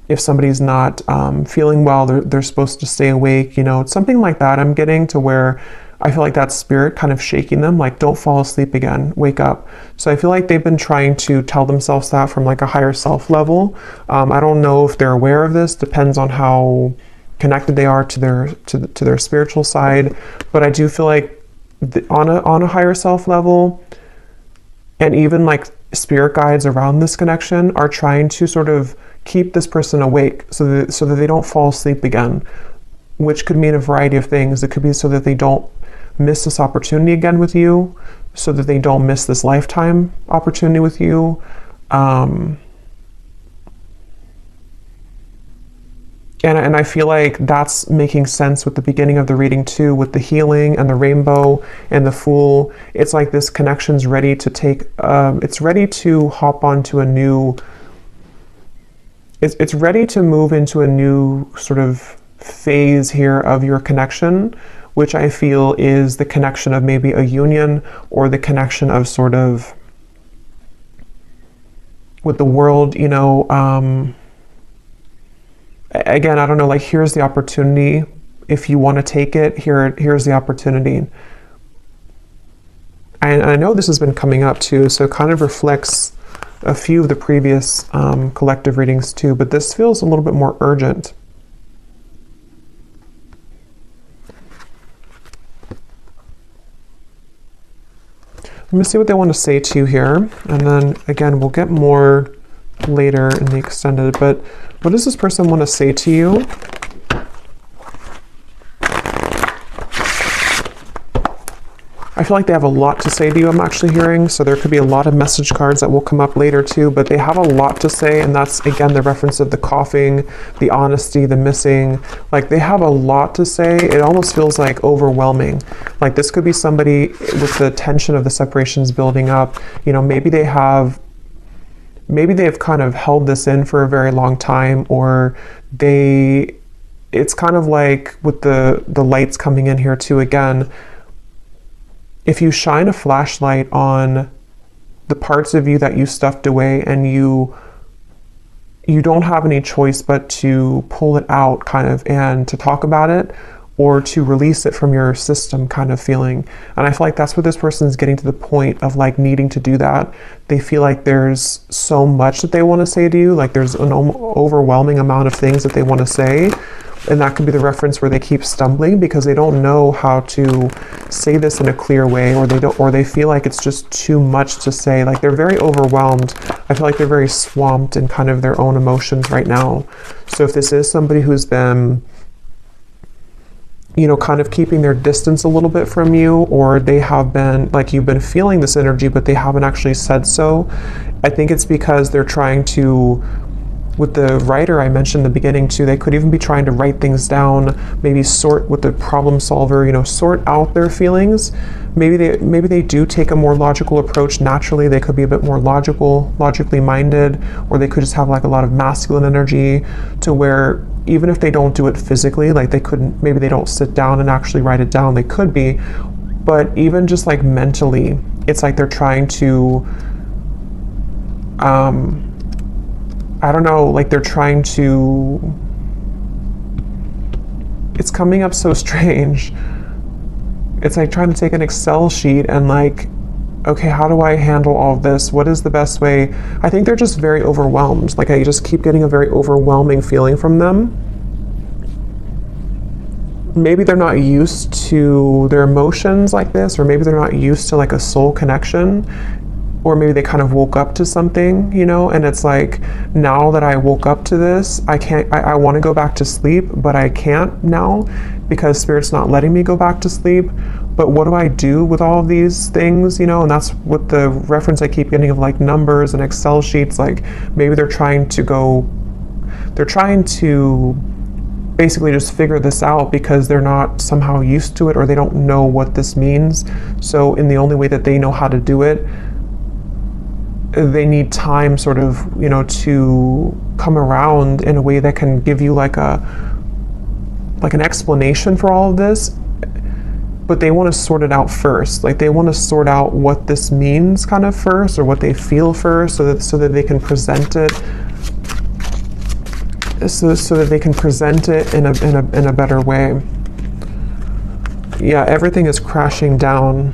if somebody's not feeling well, they're supposed to stay awake, you know, it's something like that. I'm getting to where I feel like that spirit kind of shaking them, like, don't fall asleep again, wake up. So I feel like they've been trying to tell themselves that from like a higher self level. I don't know if they're aware of this, depends on how connected they are to their spiritual side. But I do feel like on a higher self level, and even like spirit guides around this connection are trying to sort of keep this person awake so that they don't fall asleep again, which could mean a variety of things. It could be so that they don't miss this opportunity again with you, so that they don't miss this lifetime opportunity with you. And I feel like that's making sense with the beginning of the reading too, with the healing and the rainbow and the Fool. It's like this connection's ready to take, it's ready to hop onto a new, it's ready to move into a new sort of phase here of your connection, which I feel is the connection of maybe a union, or the connection of sort of with the world, you know. Again, I don't know, like, here's the opportunity. If you want to take it, here's the opportunity. And I know this has been coming up too, so it kind of reflects a few of the previous collective readings too, but this feels a little bit more urgent. I'm going to see what they want to say to you here, and then again, we'll get more later in the extended, but what does this person want to say to you? I feel like they have a lot to say to you, I'm actually hearing, so there could be a lot of message cards that will come up later too, but they have a lot to say, and that's, again, the reference of the coughing, the honesty, the missing. Like, they have a lot to say. It almost feels like overwhelming. Like, this could be somebody with the tension of the separations building up. You know, maybe they've kind of held this in for a very long time, or it's kind of like with the lights coming in here too, again, if you shine a flashlight on the parts of you that you stuffed away, and you don't have any choice but to pull it out kind of, and to talk about it, or to release it from your system kind of feeling. And I feel like that's what this person is getting to the point of, like, needing to do that. They feel like there's so much that they want to say to you, like there's an overwhelming amount of things that they want to say. And that could be the reference where they keep stumbling because they don't know how to say this in a clear way, or they feel like it's just too much to say. Like, they're very overwhelmed. I feel like they're very swamped in kind of their own emotions right now. So if this is somebody who's been, you know, kind of keeping their distance a little bit from you, or they have been, like, you've been feeling this energy, but they haven't actually said so, I think it's because they're trying to with the writer I mentioned in the beginning too, they could even be trying to write things down, maybe sort with the problem solver, you know, sort out their feelings. Maybe they do take a more logical approach naturally. They could be a bit more logically minded, or they could just have like a lot of masculine energy to where even if they don't do it physically, like maybe they don't sit down and actually write it down. They could be, but even just like mentally, it's like they're trying to, I don't know, like they're trying to, it's coming up so strange. It's like trying to take an Excel sheet and like, okay, how do I handle all of this? What is the best way? I think they're just very overwhelmed. Like I just keep getting a very overwhelming feeling from them. Maybe they're not used to their emotions like this, or maybe they're not used to like a soul connection, or maybe they kind of woke up to something, you know, and it's like, now that I woke up to this, I want to go back to sleep, but I can't now because Spirit's not letting me go back to sleep. But what do I do with all of these things, you know? And that's what the reference I keep getting of like numbers and Excel sheets. Like maybe they're trying to basically just figure this out because they're not somehow used to it, or they don't know what this means. So in the only way that they know how to do it, they need time sort of, you know, to come around in a way that can give you like an explanation for all of this. But they want to sort it out first. Like they want to sort out what this means kind of first, or what they feel first, so that they can present it. So that they can present it in a better way. Yeah, everything is crashing down.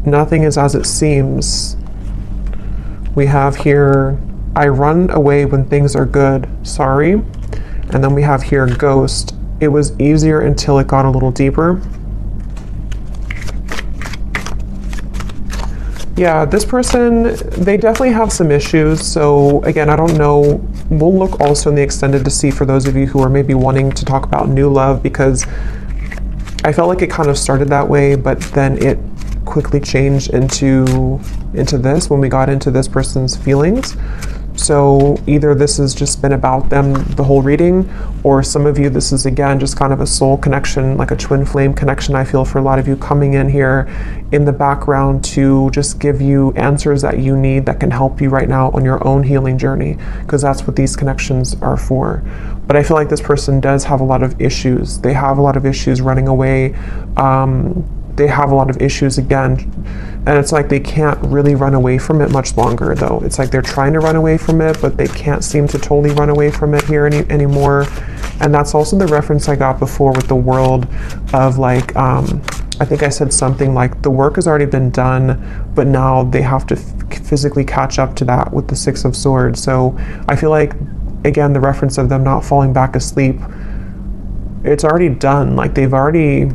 Nothing is as it seems. We have here, I run away when things are good, sorry. And then we have here, ghost. It was easier until it got a little deeper. Yeah, this person, they definitely have some issues. So again, I don't know. We'll look also in the extended to see for those of you who are maybe wanting to talk about new love, because I felt like it kind of started that way, but then it quickly changed into this when we got into this person's feelings. So either this has just been about them the whole reading, or some of you, this is again just kind of a soul connection, like a twin flame connection. I feel for a lot of you coming in here in the background to just give you answers that you need that can help you right now on your own healing journey, because that's what these connections are for. But I feel like this person does have a lot of issues. They have a lot of issues running away. They have a lot of issues again, and it's like they can't really run away from it much longer though. It's like they're trying to run away from it, but they can't seem to totally run away from it here anymore. And that's also the reference I got before with the world of like, I think I said something like the work has already been done, but now they have to physically catch up to that with the Six of Swords. So I feel like, again, the reference of them not falling back asleep, it's already done. Like they've already,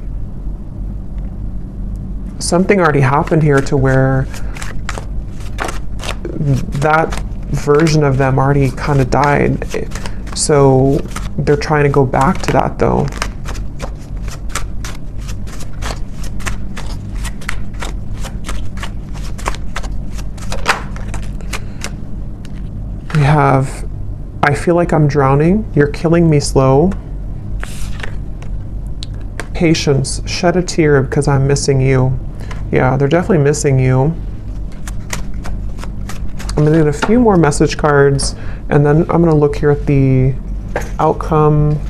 something already happened here to where that version of them already kind of died. So they're trying to go back to that though. We have, I feel like I'm drowning. You're killing me slow. Patience, shed a tear because I'm missing you. Yeah, they're definitely missing you. I'm gonna get a few more message cards, and then I'm gonna look here at the outcome.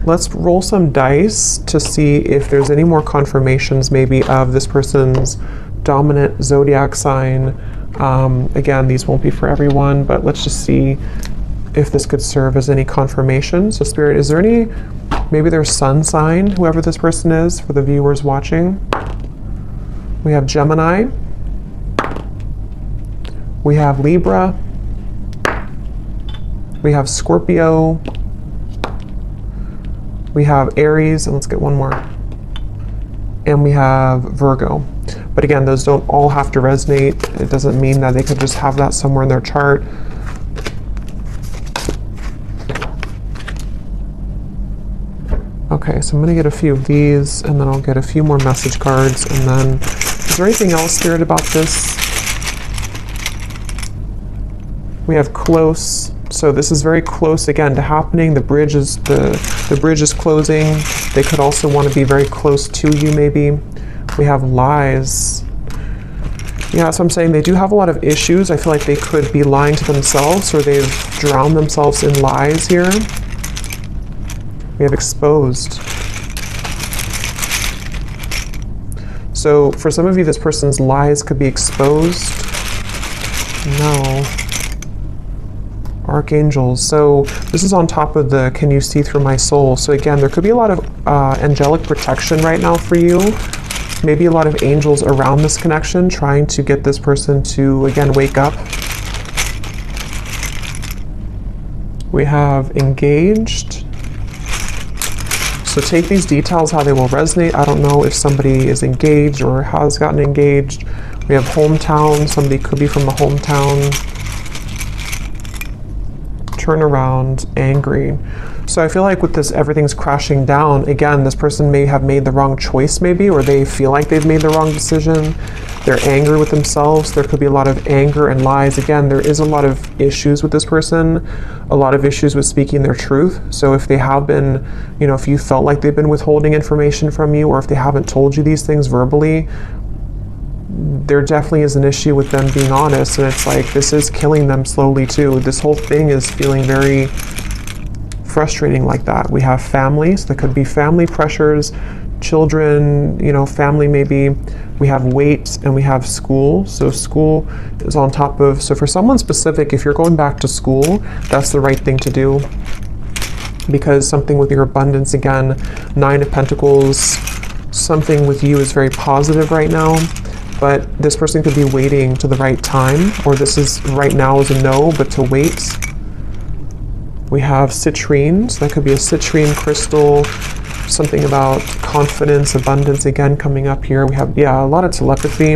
Let's roll some dice to see if there's any more confirmations maybe of this person's dominant zodiac sign. Again, these won't be for everyone, but let's just see if this could serve as any confirmation. So Spirit, is there any, maybe their sun sign, whoever this person is, for the viewers watching? We have Gemini. We have Libra. We have Scorpio. We have Aries, and let's get one more. And we have Virgo. But again, those don't all have to resonate. It doesn't mean that they could just have that somewhere in their chart. Okay, so I'm going to get a few of these, and then I'll get a few more message cards, and then, is there anything else, Spirit, about this? We have close, So this is very close again to happening. The bridge is closing. They could also want to be very close to you maybe. We have lies. Yeah, that's what I'm saying. They do have a lot of issues. I feel like they could be lying to themselves, or they've drowned themselves in lies here. We have exposed. So for some of you, this person's lies could be exposed. No. Archangels. So this is on top of the can you see through my soul. So again, there could be a lot of angelic protection right now for you. Maybe a lot of angels around this connection trying to get this person to, again, wake up. We have engaged. So take these details how they will resonate. I don't know if somebody is engaged or has gotten engaged. We have hometown. Somebody could be from the hometown. Turnaround, angry. So I feel like with this, everything's crashing down. Again, this person may have made the wrong choice maybe, or they feel like they've made the wrong decision. They're angry with themselves. There could be a lot of anger and lies. Again, there is a lot of issues with this person, a lot of issues with speaking their truth. So if they have been, you know, if you felt like they've been withholding information from you, or if they haven't told you these things verbally, there definitely is an issue with them being honest. And it's like, this is killing them slowly too. This whole thing is feeling very frustrating like that. We have families. There could be family pressures, children, you know, family maybe. We have weight, and we have school. So school is on top of, so for someone specific, if you're going back to school, that's the right thing to do. Because something with your abundance, again, 9 of Pentacles, something with you is very positive right now. But this person could be waiting to the right time, or this is right now is a no, but to wait. We have citrine, so that could be a citrine crystal, something about confidence, abundance, again, coming up here. We have, yeah, a lot of telepathy.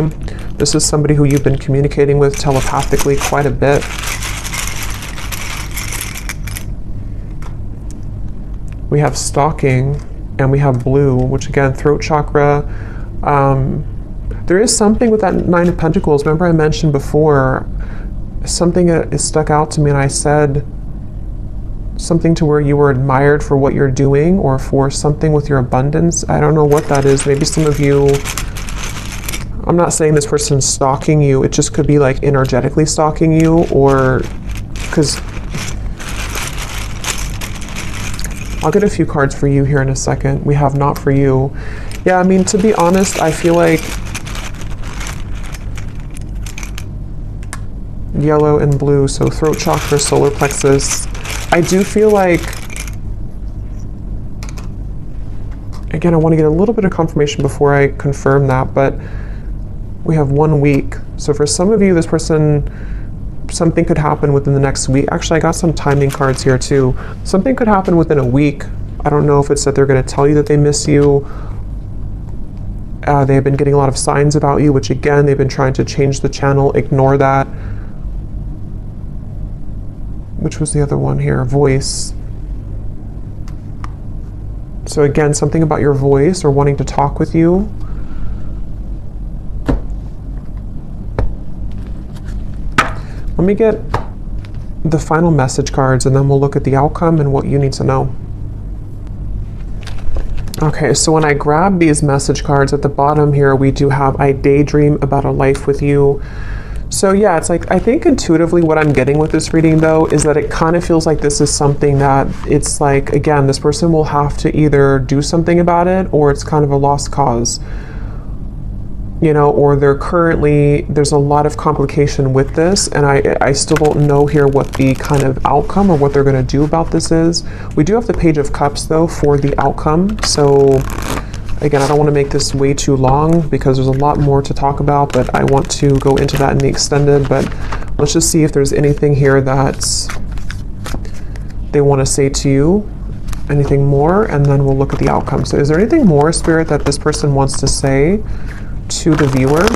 This is somebody who you've been communicating with telepathically quite a bit. We have stalking, and we have blue, which again, throat chakra. There is something with that 9 of Pentacles. Remember I mentioned before, something is stuck out to me, and I said something to where you were admired for what you're doing, or for something with your abundance. I don't know what that is. Maybe some of you, I'm not saying this person's stalking you. It just could be like energetically stalking you, or because I'll get a few cards for you here in a second. We have not for you. Yeah, I mean, to be honest, I feel like yellow and blue, so throat chakra, solar plexus. I do feel like, again, I want to get a little bit of confirmation before I confirm that, but we have 1 week. So for some of you, this person, something could happen within the next week. Actually, I got some timing cards here too. Something could happen within a week. I don't know if it's that they're going to tell you that they miss you. They've been getting a lot of signs about you, which again, they've been trying to change the channel. Ignore that. Which was the other one here? Voice. So again, something about your voice, or wanting to talk with you. Let me get the final message cards, and then we'll look at the outcome and what you need to know. Okay, so when I grab these message cards at the bottom here, we do have, I daydream about a life with you. So yeah, it's like, I think intuitively what I'm getting with this reading though, is that it kind of feels like this is something that it's like, again, this person will have to either do something about it, or it's kind of a lost cause. You know, or there's a lot of complication with this, and I still don't know here what the kind of outcome or what they're going to do about this is. We do have the Page of Cups though for the outcome. So again, I don't want to make this way too long because there's a lot more to talk about, but I want to go into that in the extended. But let's just see if there's anything here that they want to say to you, anything more, and then we'll look at the outcome. So is there anything more, Spirit, that this person wants to say to the viewer?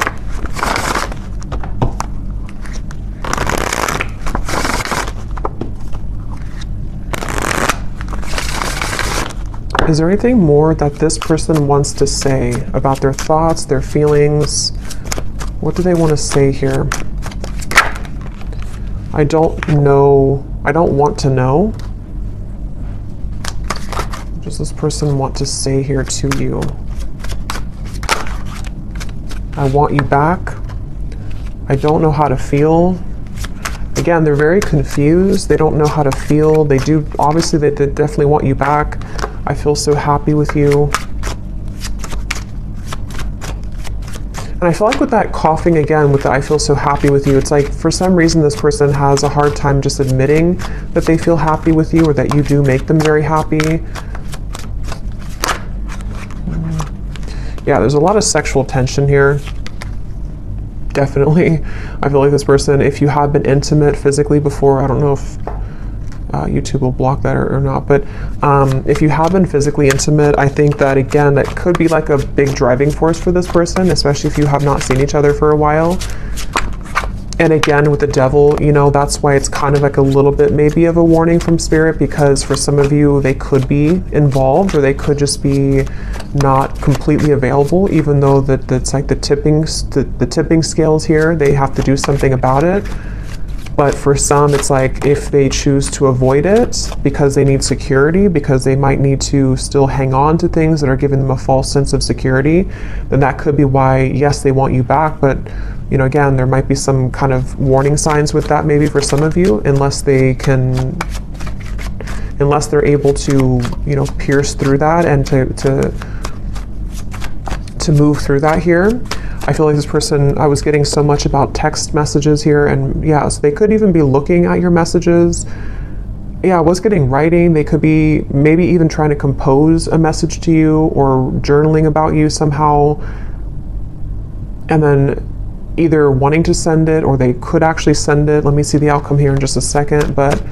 Is there anything more that this person wants to say about their thoughts, their feelings? What do they want to say here? I don't know I don't want to know. What does this person want to say here to you? I want you back. I don't know how to feel. Again, they're very confused. They don't know how to feel. They do, obviously, they definitely want you back. I feel so happy with you. And I feel like with that coughing again, with the I feel so happy with you, it's like for some reason this person has a hard time just admitting that they feel happy with you or that you do make them very happy. Yeah, there's a lot of sexual tension here. Definitely. I feel like this person, if you have been intimate physically before, I don't know if YouTube will block that or not, but if you have been physically intimate, I think that again, that could be like a big driving force for this person, especially if you have not seen each other for a while. And again, with the devil, you know, that's why it's kind of like a little bit maybe of a warning from spirit, because for some of you, they could be involved or they could just be not completely available, even though that's like the tipping scales here, they have to do something about it. But for some, it's like if they choose to avoid it because they need security, because they might need to still hang on to things that are giving them a false sense of security, then that could be why, yes, they want you back. But, you know, again, there might be some kind of warning signs with that maybe for some of you, unless they're able to, you know, pierce through that and to move through that here. I feel like this person, I was getting so much about text messages here, and yeah, so they could even be looking at your messages. Yeah, I was getting writing. They could be maybe even trying to compose a message to you or journaling about you somehow, and then either wanting to send it or they could actually send it. Let me see the outcome here in just a second, but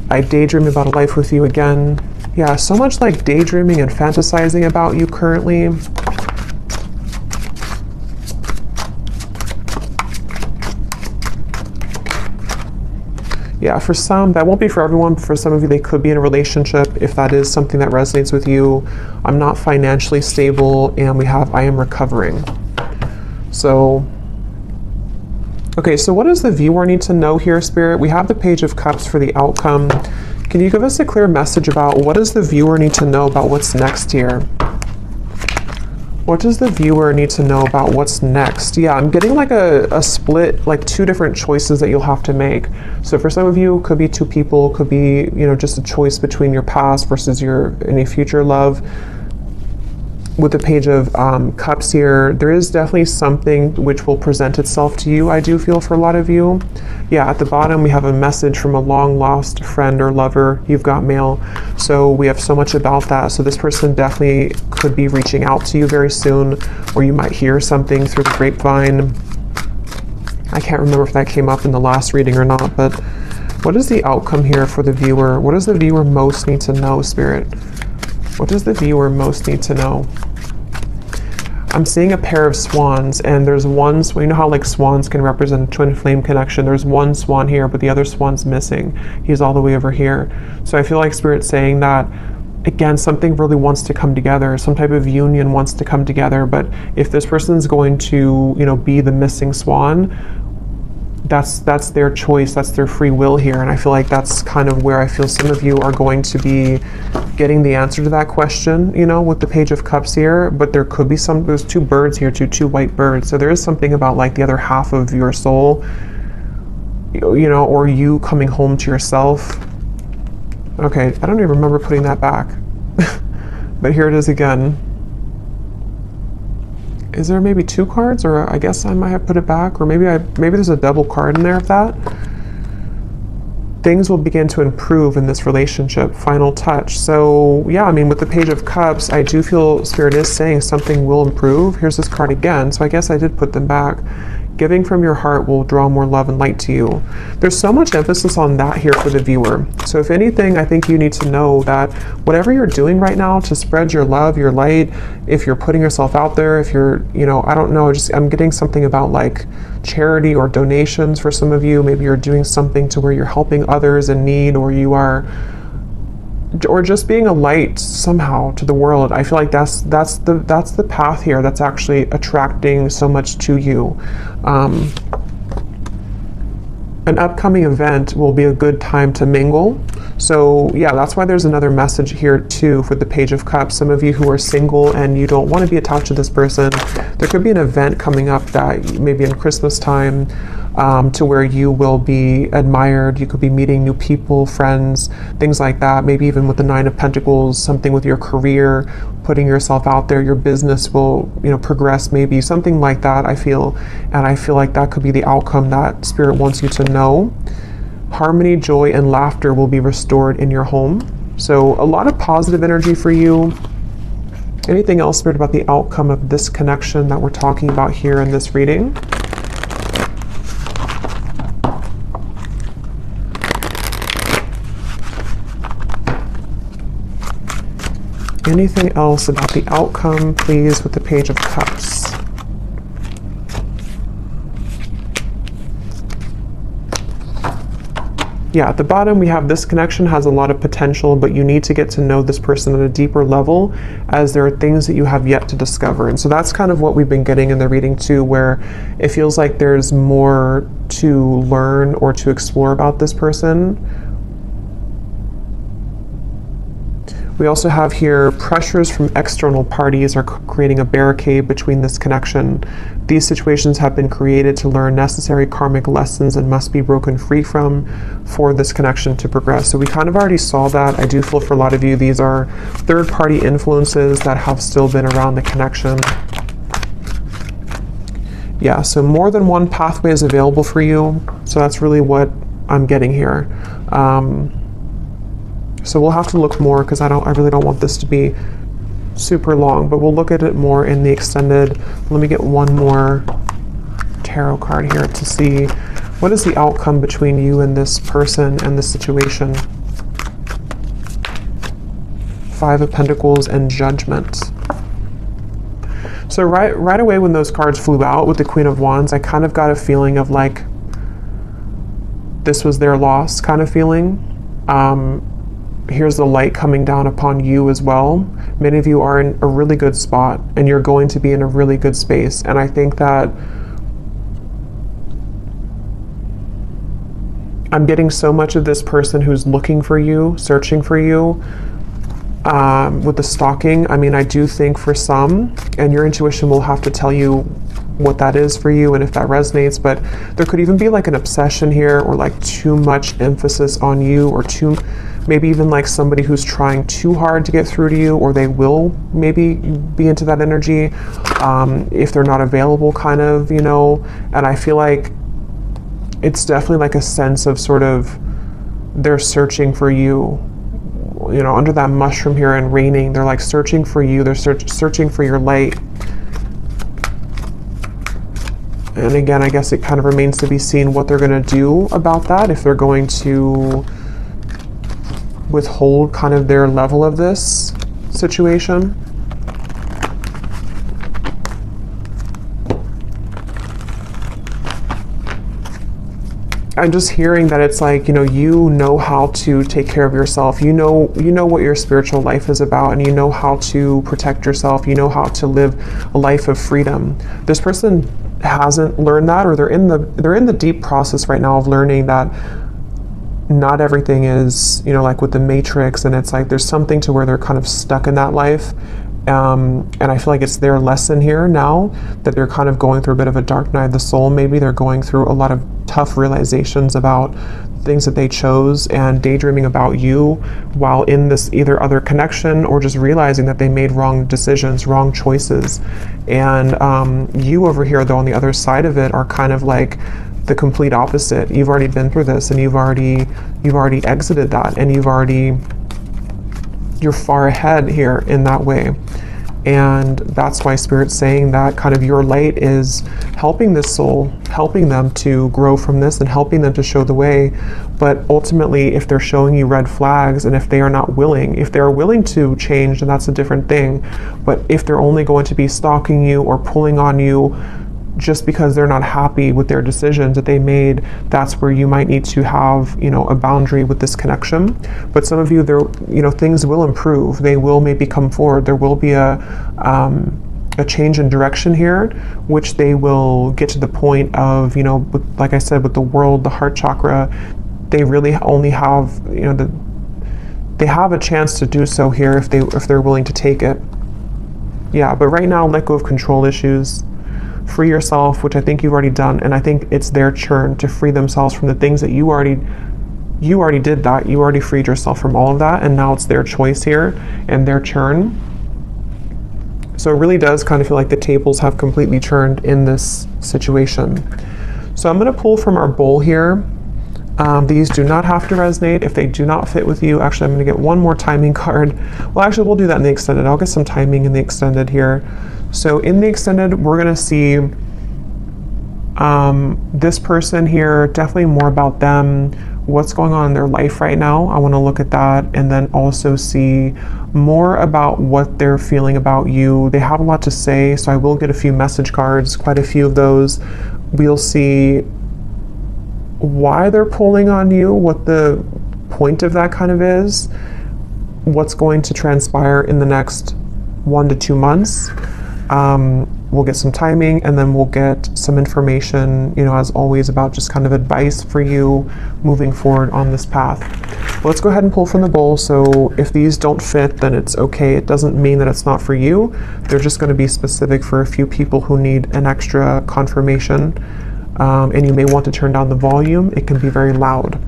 I daydream about a life with you again. Yeah, so much like daydreaming and fantasizing about you currently. Yeah, for some, that won't be for everyone, but for some of you, they could be in a relationship if that is something that resonates with you. I'm not financially stable, and we have I am recovering. So, okay, so what does the viewer need to know here, Spirit? We have the Page of Cups for the outcome. Can you give us a clear message about what does the viewer need to know about what's next here? What does the viewer need to know about what's next? Yeah, I'm getting like a split, like two different choices that you'll have to make. So for some of you, it could be two people, could be, you know, just a choice between your past versus your any future love. With the Page of Cups here, there is definitely something which will present itself to you, I do feel, for a lot of you. Yeah, at the bottom, we have a message from a long-lost friend or lover. You've got mail. So we have so much about that. So this person definitely could be reaching out to you very soon, or you might hear something through the grapevine. I can't remember if that came up in the last reading or not, but what is the outcome here for the viewer? What does the viewer most need to know, Spirit? What does the viewer most need to know? I'm seeing a pair of swans, and there's one, you know how like swans can represent a twin flame connection. There's one swan here, but the other swan's missing. He's all the way over here. So I feel like Spirit's saying that, again, something really wants to come together. Some type of union wants to come together. But if this person's going to, you know, be the missing swan, that's their choice, that's their free will here. And I feel like that's kind of where I feel some of you are going to be getting the answer to that question, you know, with the Page of Cups here. But there could be there's two birds here, two white birds. So there is something about like the other half of your soul, you know, or you coming home to yourself. Okay, I don't even remember putting that back. But here it is again. Is there maybe two cards, or I guess I might have put it back, or maybe there's a double card in there of that. Things will begin to improve in this relationship. Final touch. So yeah, I mean, with the Page of Cups, I do feel Spirit is saying something will improve. Here's this card again. So I guess I did put them back. Giving from your heart will draw more love and light to you. There's so much emphasis on that here for the viewer. So if anything, I think you need to know that whatever you're doing right now to spread your love, your light, if you're putting yourself out there, if you're, you know, I don't know, I'm getting something about like charity or donations for some of you. Maybe you're doing something to where you're helping others in need, or you are, or just being a light somehow to the world. I feel like that's the path here that's actually attracting so much to you. an upcoming event will be a good time to mingle. So yeah, that's why there's another message here too for the Page of Cups. Some of you who are single and you don't want to be attached to this person, there could be an event coming up that maybe in Christmas time, to where you will be admired. You could be meeting new people, friends, things like that. Maybe even with the Nine of Pentacles, something with your career, putting yourself out there, your business will, you know, progress, maybe something like that, I feel. And I feel like that could be the outcome that Spirit wants you to know. Harmony, joy, and laughter will be restored in your home. So a lot of positive energy for you. Anything else, Spirit, about the outcome of this connection that we're talking about here in this reading? Anything else about the outcome, please, with the Page of Cups? Yeah, at the bottom we have this connection has a lot of potential, but you need to get to know this person at a deeper level, as there are things that you have yet to discover. And so that's kind of what we've been getting in the reading too, where it feels like there's more to learn or to explore about this person. We also have here pressures from external parties are creating a barricade between this connection. These situations have been created to learn necessary karmic lessons and must be broken free from for this connection to progress. So we kind of already saw that. I do feel for a lot of you, these are third-party influences that have still been around the connection. Yeah, so more than one pathway is available for you. So that's really what I'm getting here. So we'll have to look more, because I really don't want this to be super long, but we'll look at it more in the extended. Let me get one more tarot card here to see what is the outcome between you and this person and this situation. Five of Pentacles and Judgment. So right away when those cards flew out with the Queen of Wands, I kind of got a feeling of like this was their loss kind of feeling. Here's the light coming down upon you as well. Many of you are in a really good spot, and you're going to be in a really good space. And I think that I'm getting so much of this person who's looking for you, searching for you, with the stalking. I mean, I do think for some, and your intuition will have to tell you what that is for you and if that resonates, but there could even be like an obsession here, or like too much emphasis on you, or maybe even like somebody who's trying too hard to get through to you, or they will maybe be into that energy if they're not available, kind of, you know. And I feel like it's definitely like a sense of sort of they're searching for you, you know, under that mushroom here and raining. They're like searching for you. They're searching for your light. And again, I guess it kind of remains to be seen what they're going to do about that, if they're going to withhold kind of their level of this situation. I'm just hearing that it's like, you know how to take care of yourself. You know what your spiritual life is about, and you know how to protect yourself. You know how to live a life of freedom. This person hasn't learned that, or they're in the deep process right now of learning that not everything is, you know, like with the Matrix, and it's like there's something to where they're kind of stuck in that life. And I feel like it's their lesson here now that they're kind of going through a bit of a dark night of the soul. Maybe they're going through a lot of tough realizations about things that they chose, and daydreaming about you while in this either other connection, or just realizing that they made wrong decisions, wrong choices. And you over here, though, on the other side of it, are kind of like the complete opposite. You've already been through this, and you've already exited that, and you're far ahead here in that way. And that's why Spirit's saying that kind of your light is helping this soul, helping them to grow from this, and helping them to show the way. But ultimately, if they're showing you red flags, and if they are not willing, if they're willing to change, then that's a different thing. But if they're only going to be stalking you or pulling on you just because they're not happy with their decisions that they made, that's where you might need to have, a boundary with this connection. But some of you, things will improve. They will maybe come forward. There will be a a change in direction here, which they will get to the point of, you know, like I said, with the world, the heart chakra, they really only have, you know, they have a chance to do so here if they're willing to take it. Yeah, but right now, let go of control issues, free yourself, which I think you've already done, and I think it's their turn to free themselves from the things that you already did that. You already freed yourself from all of that, and now it's their choice here and their turn. So it really does kind of feel like the tables have completely turned in this situation. So I'm going to pull from our bowl here. These do not have to resonate if they do not fit with you. Actually, I'm going to get one more timing card. Well, actually, we'll do that in the extended. I'll get some timing in the extended here. So in the extended, we're going to see this person here, definitely more about them, what's going on in their life right now. I want to look at that, and then also see more about what they're feeling about you. They have a lot to say, so I will get a few message cards, quite a few of those. We'll see why they're pulling on you, what the point of that kind of is, what's going to transpire in the next 1 to 2 months. We'll get some timing, and then we'll get some information, you know, as always, about just kind of advice for you moving forward on this path. But let's go ahead and pull from the bowl. So if these don't fit, then it's okay. It doesn't mean that it's not for you. They're just going to be specific for a few people who need an extra confirmation. And you may want to turn down the volume. It can be very loud.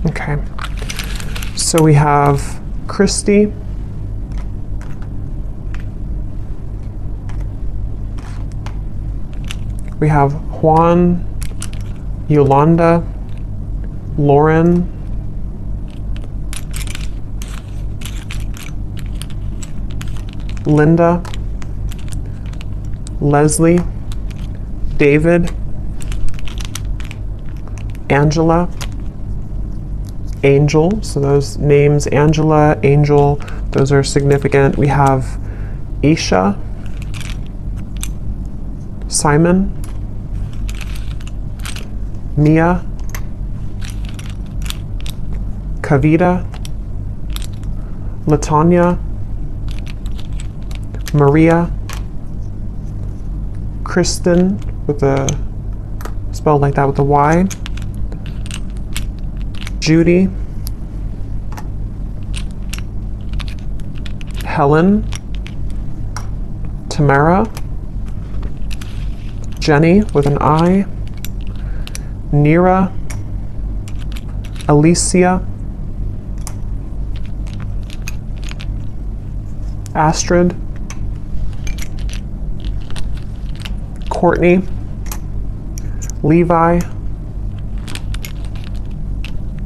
Okay, so we have Christy, we have Juan, Yolanda, Lauren, Linda, Leslie, David, Angela, Angel. So those names, Angela, Angel, those are significant. We have Isha, Simon, Mia, Kavita, Latanya, Maria, Kristen, with a spelled like that with a Y, Judy, Helen, Tamara, Jenny with an I, Nira, Alicia, Astrid, Courtney, Levi,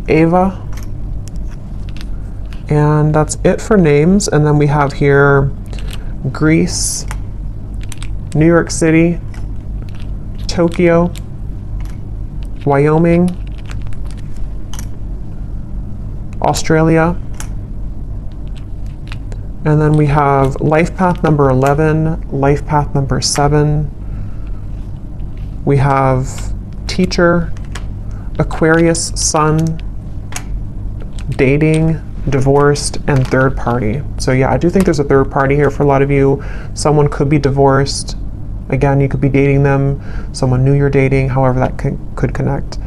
Ava, and that's it for names. And then we have here Greece, New York City, Tokyo, Wyoming, Australia, and then we have life path number 11, life path number 7. We have teacher, Aquarius, sun, dating, divorced, and third party. So yeah, I do think there's a third party here for a lot of you. Someone could be divorced. Again, you could be dating them. Someone new you're dating, however that could connect.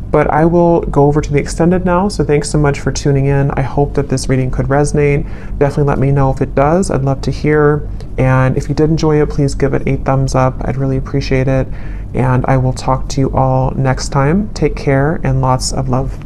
But I will go over to the extended now. So thanks so much for tuning in. I hope that this reading could resonate. Definitely let me know if it does. I'd love to hear. And if you did enjoy it, please give it a thumbs up. I'd really appreciate it. And I will talk to you all next time. Take care and lots of love.